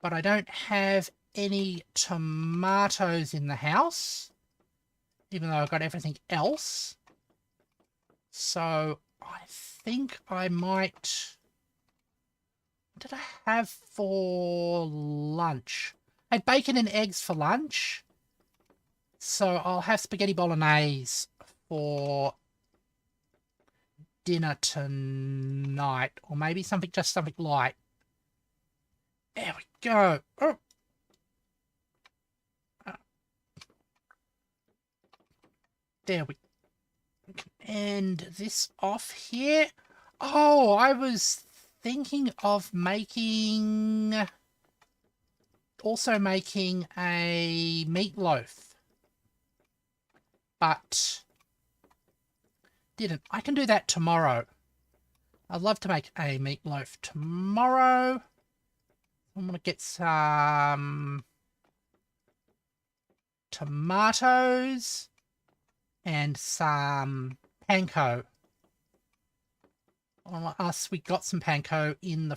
But I don't have any tomatoes in the house, even though I've got everything else. So I think I might did I have for lunch? I had bacon and eggs for lunch. So I'll have spaghetti bolognese for dinner tonight. Or maybe just something light. There we go. Oh. There we can end this off here. Oh, I was thinking of also making a meatloaf, but didn't. I can do that tomorrow. I'd love to make a meatloaf tomorrow. I'm going to get some tomatoes and some panko. On us, we got some panko in the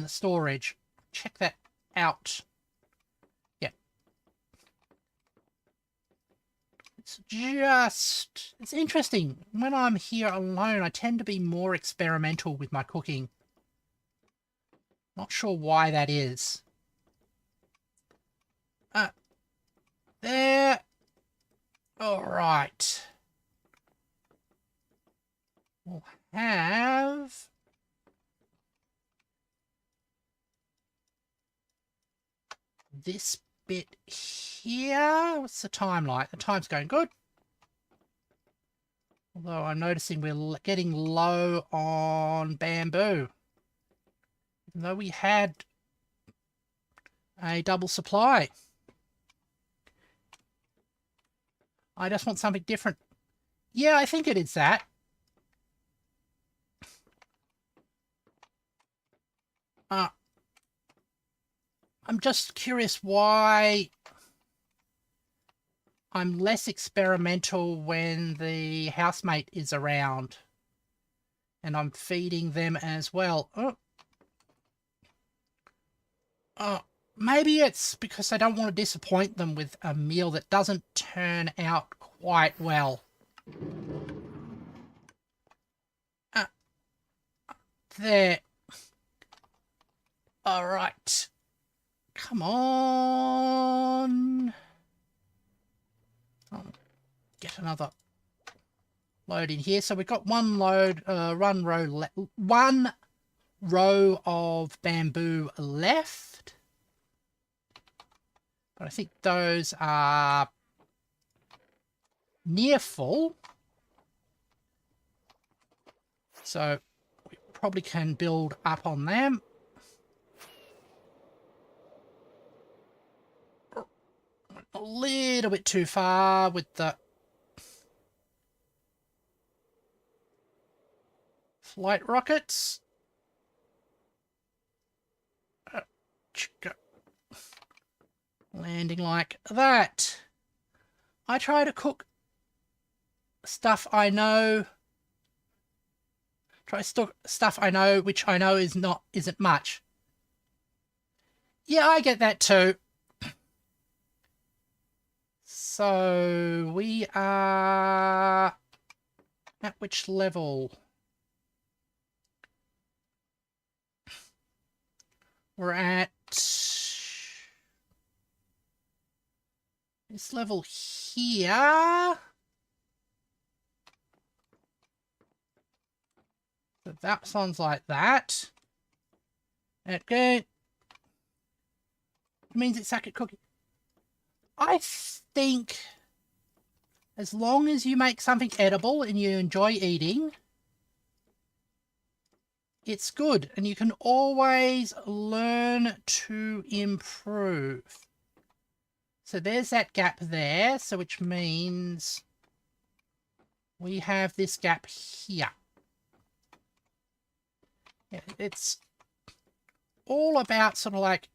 storage. Check that out. Yeah. It's interesting. When I'm here alone, I tend to be more experimental with my cooking. Not sure why that is. There. All right. We'll have this bit here. What's the time like? The time's going good. Although I'm noticing we're getting low on bamboo. Even though we had a double supply. I just want something different. Yeah, I think it is that. I'm just curious why I'm less experimental when the housemate is around. And I'm feeding them as well. Maybe it's because I don't want to disappoint them with a meal that doesn't turn out quite well. There. All right. Come on. I'll get another load in here. So we've got one row of bamboo left. But I think those are near full. So we probably can build up on them. A little bit too far with the flight rockets. Landing like that. I try to cook stuff I know. Stuff I know, which I know isn't much. Yeah, I get that too. So we are at which level? We're at this level here. So that sounds like that. Okay. It means it's second cooking. I think as long as you make something edible and you enjoy eating, it's good. And you can always learn to improve. So there's that gap there. So which means we have this gap here. Yeah, it's all about sort of like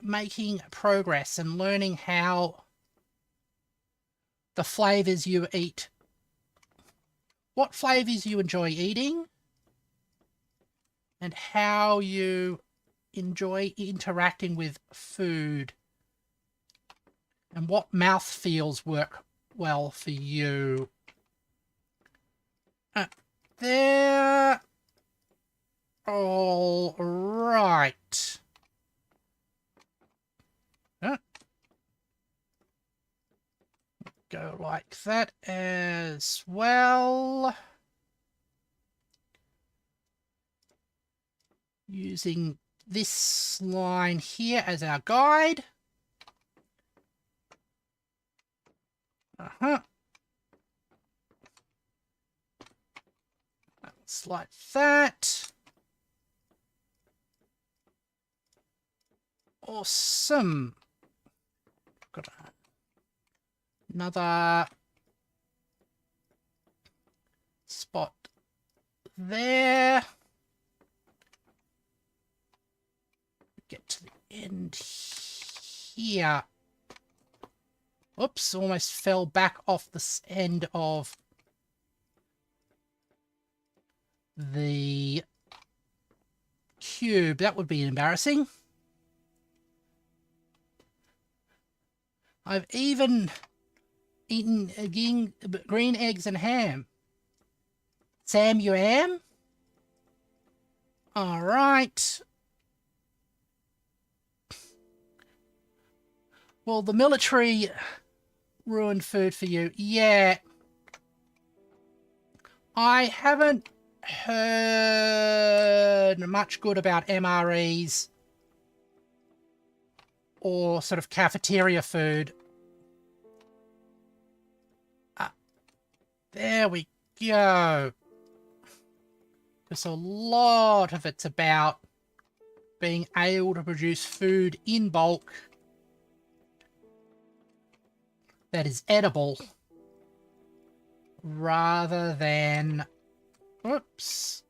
making progress and learning how the flavors you eat, what flavors you enjoy eating, and how you enjoy interacting with food, and what mouth feels work well for you. There. All right. Go like that as well. Using this line here as our guide. That's like that. Awesome. Got another spot there. Get to the end here. Oops, almost fell back off this end of the cube. That would be embarrassing. I've even eaten green eggs and ham. Sam, you am? All right. Well, the military ruined food for you. Yeah. I haven't heard much good about MREs or sort of cafeteria food. There we go. Because a lot of it's about being able to produce food in bulk that is edible rather than, oops,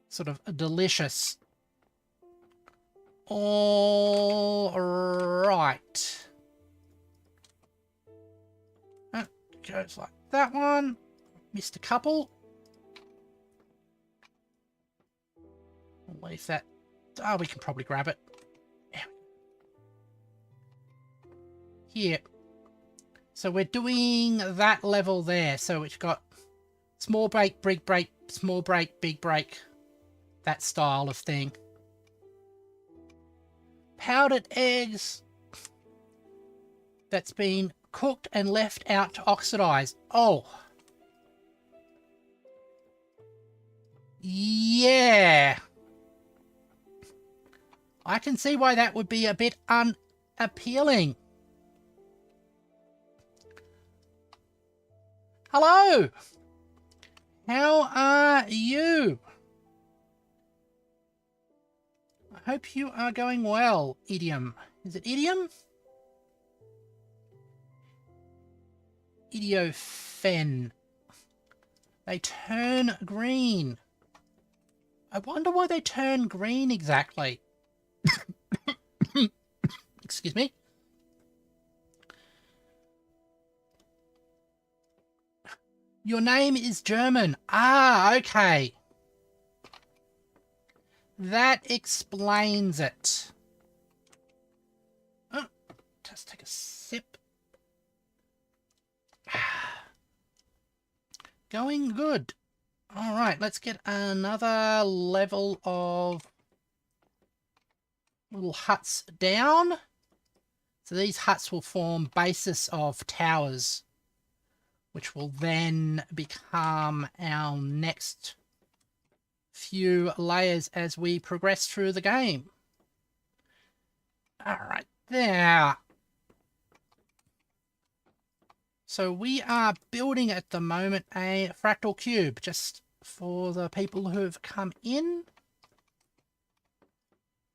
sort of delicious. All right. That goes like that one. Missed a couple. I'll leave that. Oh, we can probably grab it. Here. So we're doing that level there. So we've got small break, big break, small break, big break. That style of thing. Powdered eggs that's been cooked and left out to oxidize. Oh. Yeah. I can see why that would be a bit unappealing. Hello. How are you? I hope you are going well, Idiom. Is it Idiom? Idiofen. They turn green. I wonder why they turn green exactly. Excuse me. Your name is German. Ah, okay. That explains it. Oh, just take a sip. Going good. All right, let's get another level of little huts down. So these huts will form basis of towers, which will then become our next few layers as we progress through the game. All right, there. So we are building at the moment a fractal cube, just for the people who have come in.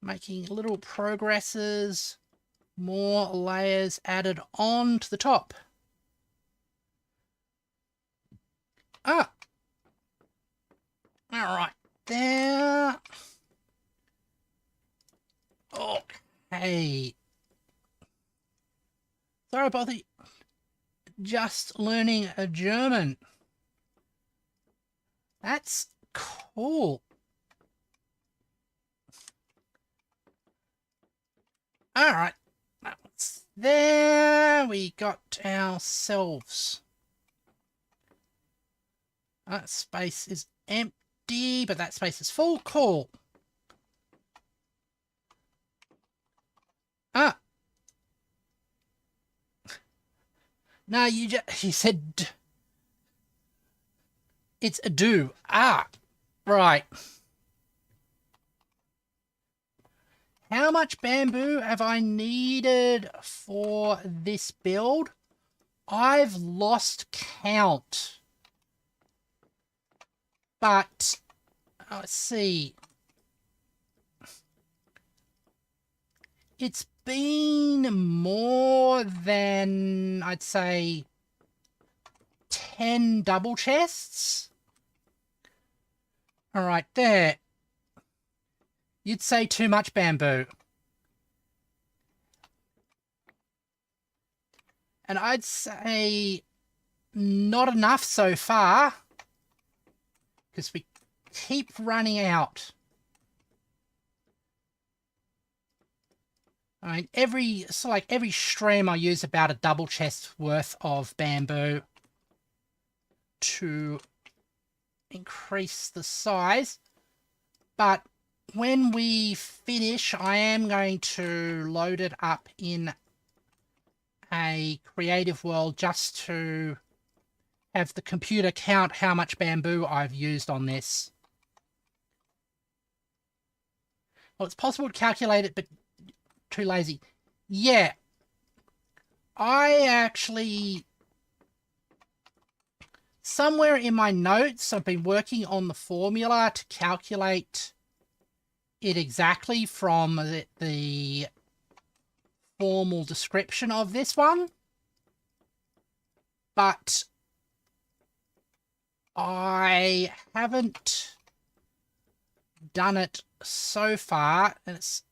Making little progresses, more layers added on to the top. Ah. All right, there. Okay. Sorry about the just learning a German. That's cool. All right, that one's there. We got ourselves. That space is empty, but that space is full. Cool. Ah. No, you said it's a do. Ah, right. How much bamboo have I needed for this build? I've lost count. But, let's see. It's been more than, I'd say, 10 double chests. All right, there. You'd say too much bamboo. And I'd say not enough so far, because we keep running out. I mean, every stream I use about a double chest worth of bamboo to increase the size. But when we finish, I am going to load it up in a creative world just to have the computer count how much bamboo I've used on this. Well, it's possible to calculate it, but too lazy. Yeah. I actually... Somewhere in my notes, I've been working on the formula to calculate it exactly from the formal description of this one. But I haven't done it so far, and it's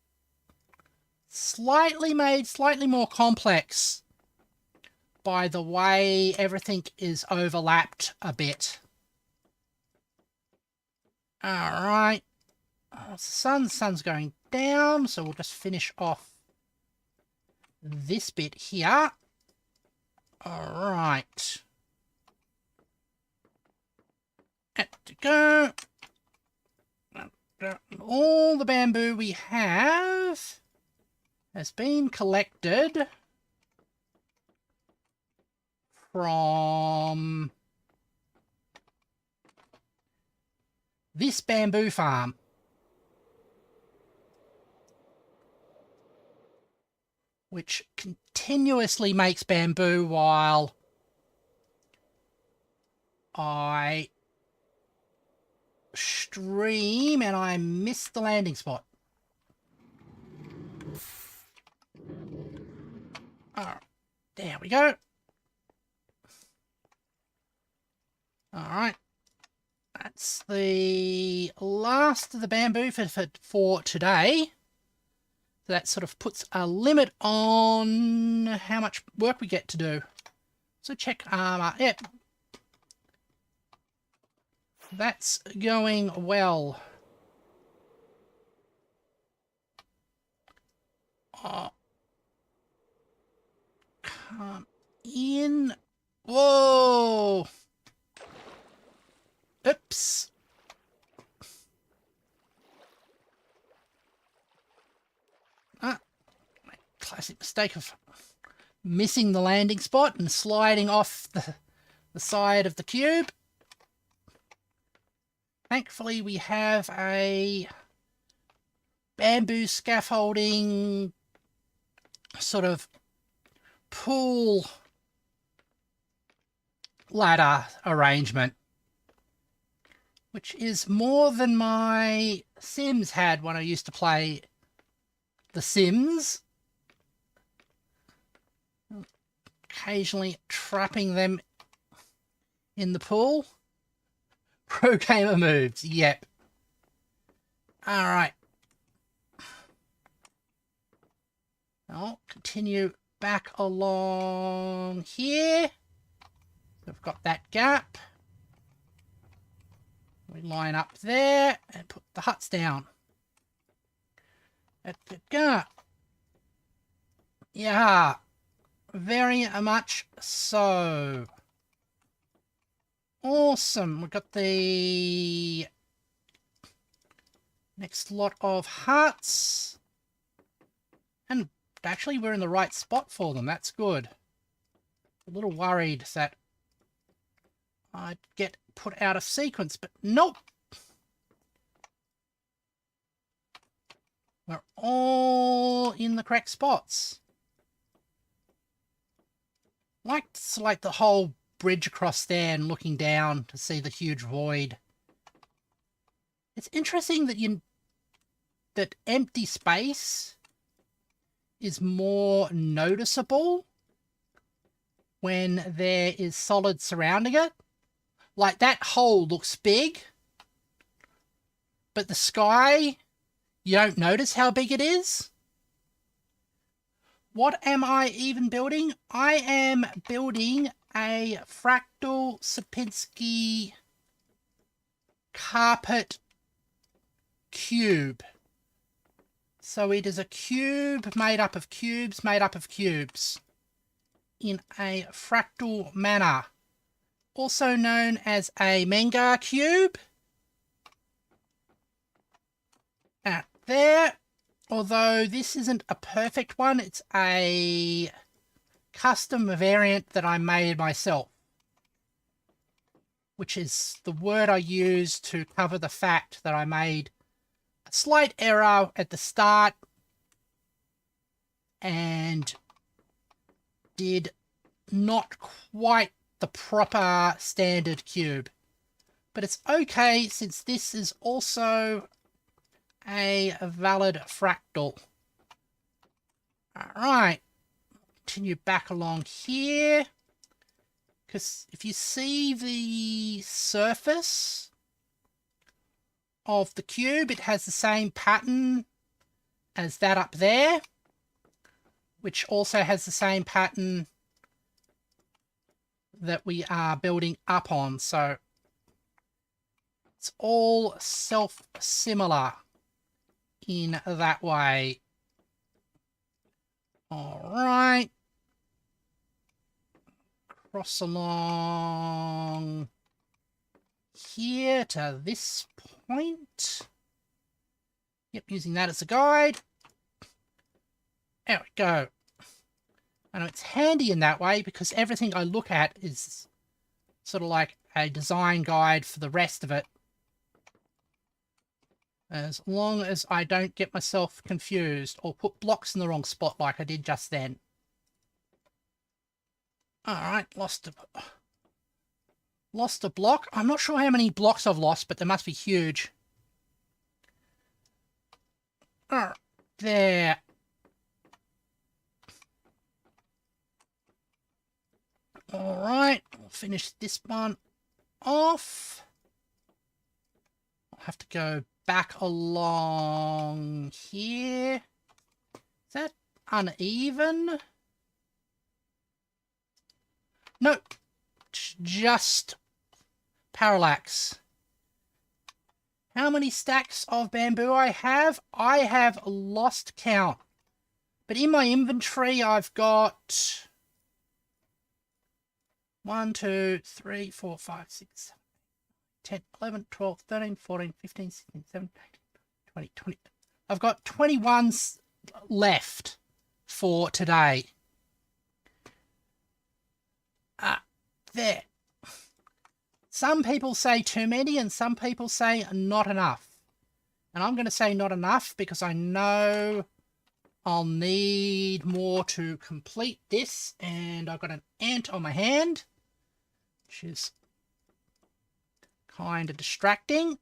made slightly more complex by the way everything is overlapped a bit. Alright. The sun's going down, so we'll just finish off this bit here. Alright. To go. All the bamboo we have has been collected from this bamboo farm. Which continuously makes bamboo while I stream and I missed the landing spot. Oh, there we go. Alright. That's the last of the bamboo for today. So that sort of puts a limit on how much work we get to do. So check armor. Yep. That's going well. Oh. Come in. Whoa. Oops. Classic mistake of missing the landing spot and sliding off the side of the cube. Thankfully, we have a bamboo scaffolding sort of pool ladder arrangement, which is more than my Sims had when I used to play The Sims. Occasionally trapping them in the pool. Pro gamer moves, yep. Alright. I'll continue back along here. We've got that gap. We line up there and put the huts down. At the gap. Yeah. Very much so. Awesome. We've got the next lot of hearts. And actually, we're in the right spot for them. That's good. A little worried that I'd get put out of sequence, but nope. We're all in the correct spots. It's like the whole bridge across there and looking down to see the huge void. It's interesting that empty space is more noticeable when there is solid surrounding it. Like, that hole looks big, but the sky, you don't notice how big it is. What am I even building? I am building a fractal Sierpinski carpet cube. So it is a cube made up of cubes in a fractal manner, also known as a Mengar cube. Out there. Although this isn't a perfect one, it's a custom variant that I made myself, which is the word I use to cover the fact that I made a slight error at the start and did not quite the proper standard cube. But it's okay, since this is also a valid fractal. Alright, continue back along here, because if you see the surface of the cube, it has the same pattern as that up there, which also has the same pattern that we are building up on, so it's all self-similar in that way. Alright. Cross along here to this point. Yep, using that as a guide. There we go. I know it's handy in that way because everything I look at is sort of like a design guide for the rest of it. As long as I don't get myself confused or put blocks in the wrong spot like I did just then. Alright, lost a block. I'm not sure how many blocks I've lost, but they must be huge. There. Alright, we'll finish this one off. I'll have to go back along here. Is that uneven? No, just parallax. How many stacks of bamboo I have? I have lost count. But in my inventory, I've got 1, 2, 3, 4, 5, 6, 7, 10, 11, 12, 13, 14, 15, 16, 17, 18, 20. I've got 21 left for today. There. Some people say too many and some people say not enough. And I'm going to say not enough because I know I'll need more to complete this. And I've got an ant on my hand, which is kind of distracting.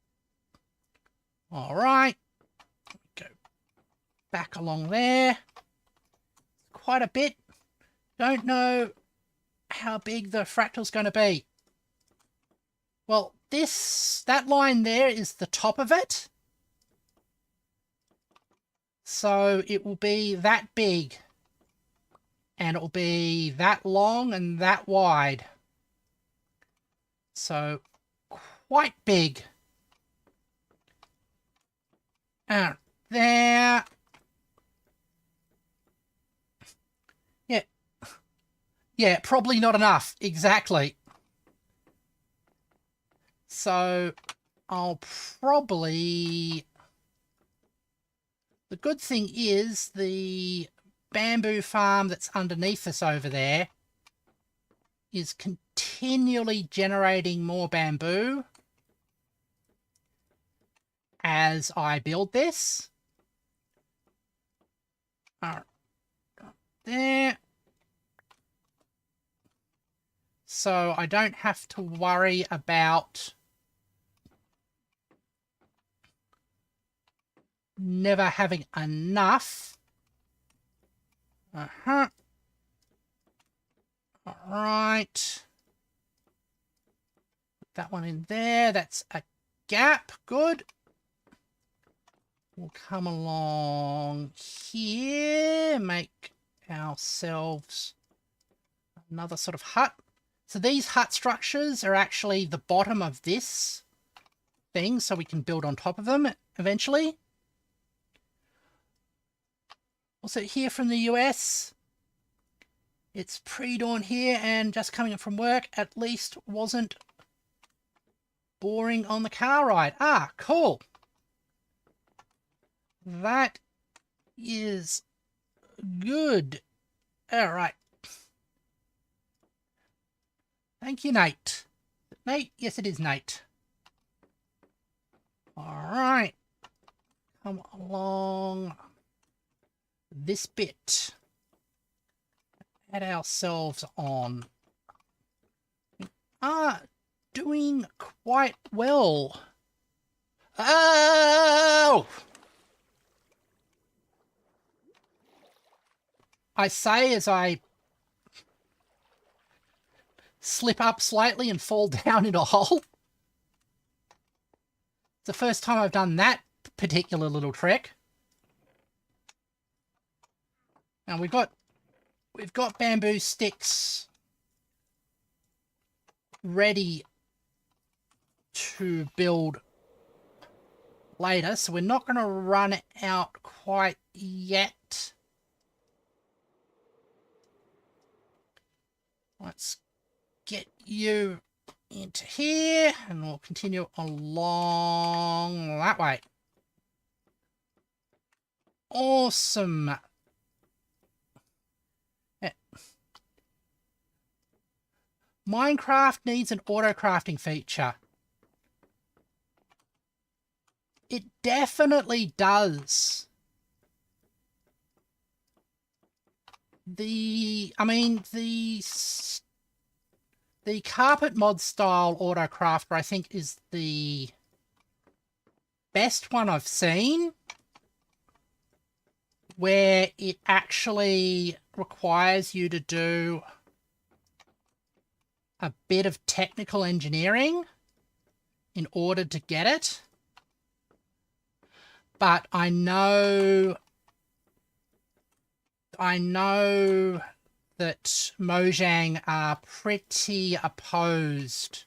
All right. Go back along there. Quite a bit. Don't know how big the fractal's going to be. Well, that line there is the top of it. So it will be that big. And it will be that long and that wide. So quite big. Out there. Yeah, probably not enough. Exactly. So I'll probably... The good thing is the bamboo farm that's underneath us over there is continually generating more bamboo as I build this. All right, there. So I don't have to worry about never having enough. All right. Put that one in there. That's a gap. Good. We'll come along here, make ourselves another sort of hut. So these hut structures are actually the bottom of this thing, so we can build on top of them eventually. Also here from the US, it's pre-dawn here and just coming from work, at least wasn't boring on the car ride. Ah, cool. That is good. All right. Thank you, Nate. Nate? Yes, it is Nate. All right. Come along this bit. Add ourselves on. We are doing quite well. Oh! I say as I slip up slightly and fall down in a hole. It's the first time I've done that particular little trick. Now we've got bamboo sticks ready to build later, so we're not going to run out quite yet. Let's get you into here and we'll continue along that way. Awesome. Yeah. Minecraft needs an auto-crafting feature. It definitely does. The carpet mod style auto-crafter, I think, is the best one I've seen, where it actually requires you to do a bit of technical engineering in order to get it. But I know that Mojang are pretty opposed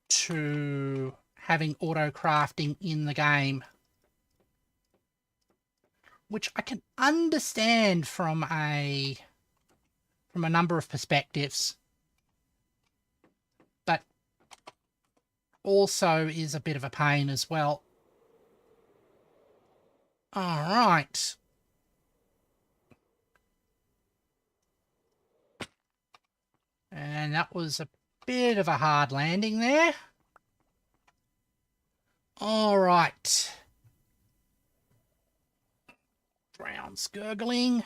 to having auto-crafting in the game, which I can understand from a number of perspectives, but also is a bit of a pain as well. All right. And that was a bit of a hard landing there. All right. Brown's gurgling.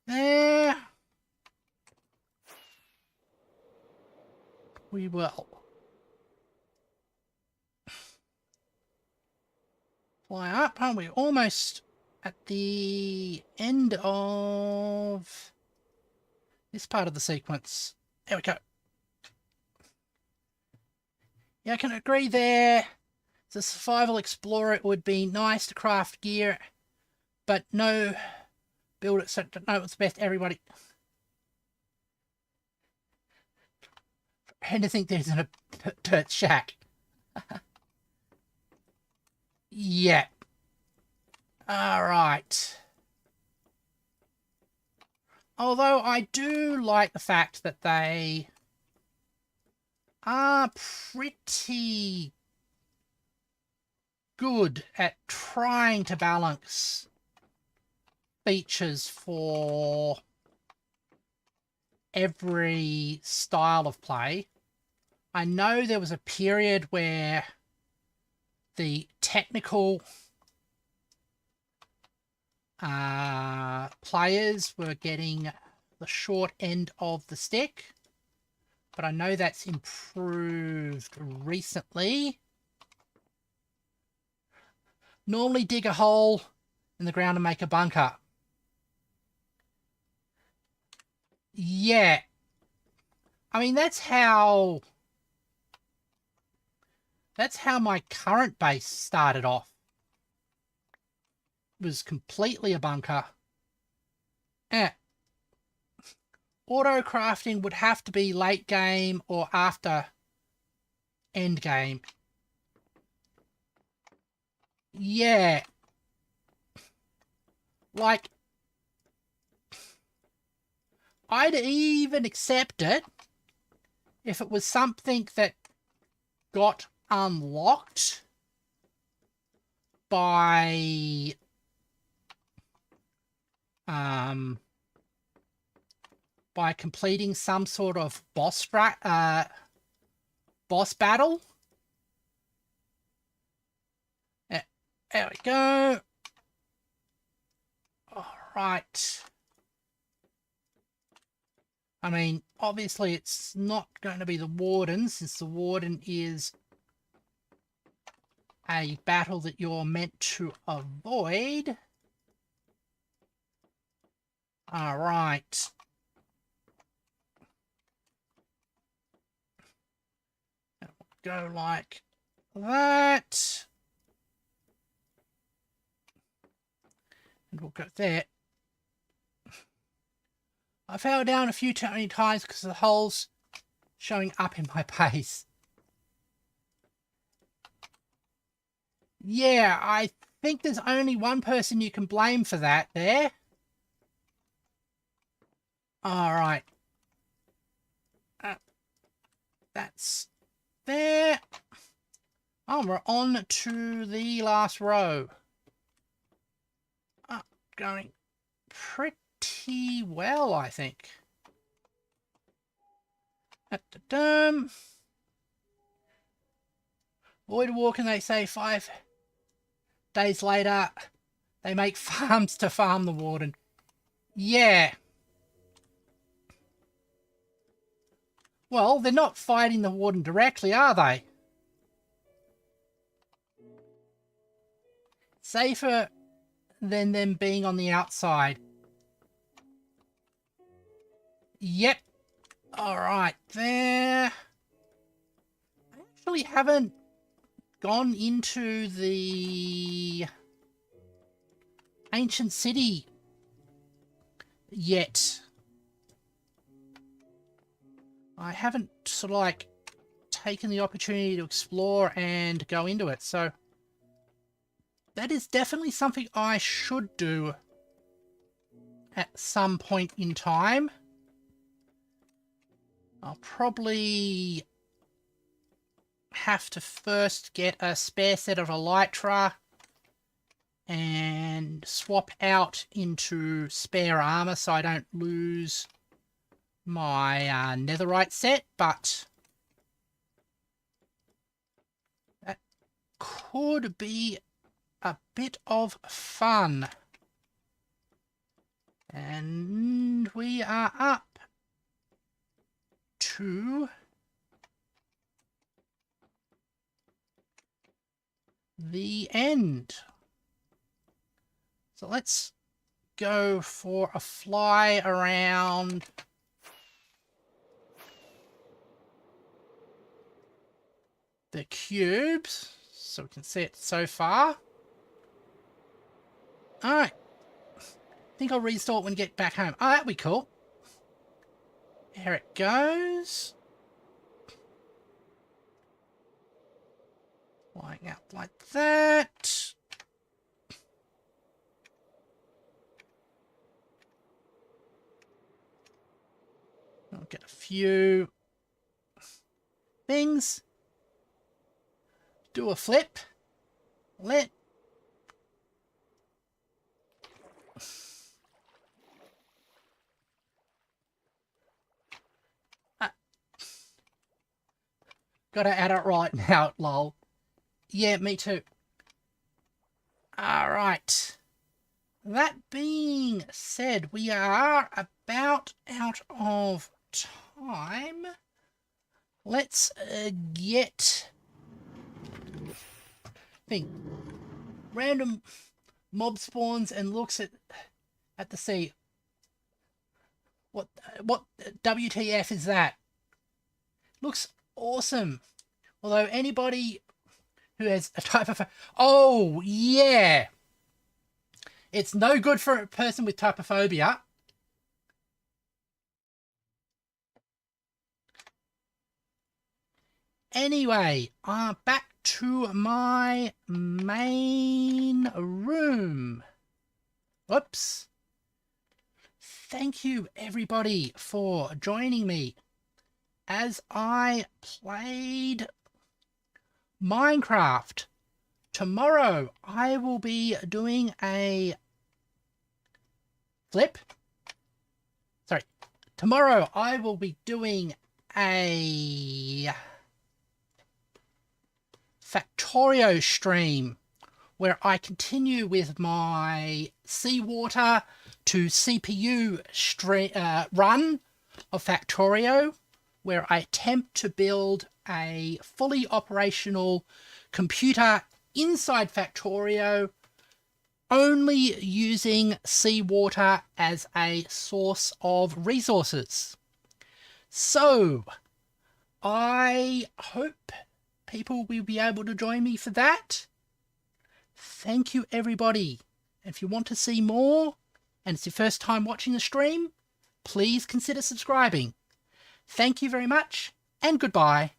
There. We will fly up, aren't we? Almost at the end of this part of the sequence. There we go. Yeah, I can agree there. As a survival explorer, it would be nice to craft gear, but no build it so to know what's best everybody. And to think there's a dirt shack. Yeah. All right. Although I do like the fact that they are pretty good at trying to balance features for every style of play. I know there was a period where the technical players were getting the short end of the stick, but I know that's improved recently. Normally dig a hole in the ground and make a bunker. Yeah. I mean, that's how my current base started off. It was completely a bunker. Auto crafting would have to be late game or after end game. Yeah. Like, I'd even accept it if it was something that got unlocked by completing some sort of boss battle. There we go. All right. I mean, obviously it's not going to be the Warden, since the Warden is a battle that you're meant to avoid. All right. Go like that. And we'll go there. I fell down a few too many times because the hole's showing up in my base. Yeah, I think there's only one person you can blame for that there. Alright. That's there. Oh, we're on to the last row. Going pretty well, I think. Void walking, they say 5 days later, they make farms to farm the Warden. Yeah. Well, they're not fighting the Warden directly, are they? Safer than them being on the outside. Yep. Alright, there. I actually haven't gone into the ancient city yet. I haven't sort of like taken the opportunity to explore and go into it, so that is definitely something I should do at some point in time. I'll probably have to first get a spare set of elytra and swap out into spare armor so I don't lose my netherite set, but that could be a bit of fun. And we are up to the end. So let's go for a fly around the cubes so we can see it so far. Alright. I think I'll restart when we get back home. Oh, that'd be cool. There it goes. Flying out like that. look at a few things. Do a flip. Let gotta add it right now, lol. Yeah, me too. Alright. That being said, we are about out of time. Let's get thing. Random mob spawns and looks at the sea. What WTF is that? Looks awesome. Although anybody who has a type of... Oh, yeah. It's no good for a person with typophobia. Anyway, back to my main room. Whoops. Thank you, everybody, for joining me as I played Minecraft. Tomorrow, I will be doing a flip. Sorry. Tomorrow, I will be doing a Factorio stream where I continue with my seawater to CPU run of Factorio, where I attempt to build a fully operational computer inside Factorio, only using seawater as a source of resources. So, I hope people will be able to join me for that. Thank you, everybody. If you want to see more, and it's your first time watching the stream, please consider subscribing. Thank you very much, and goodbye.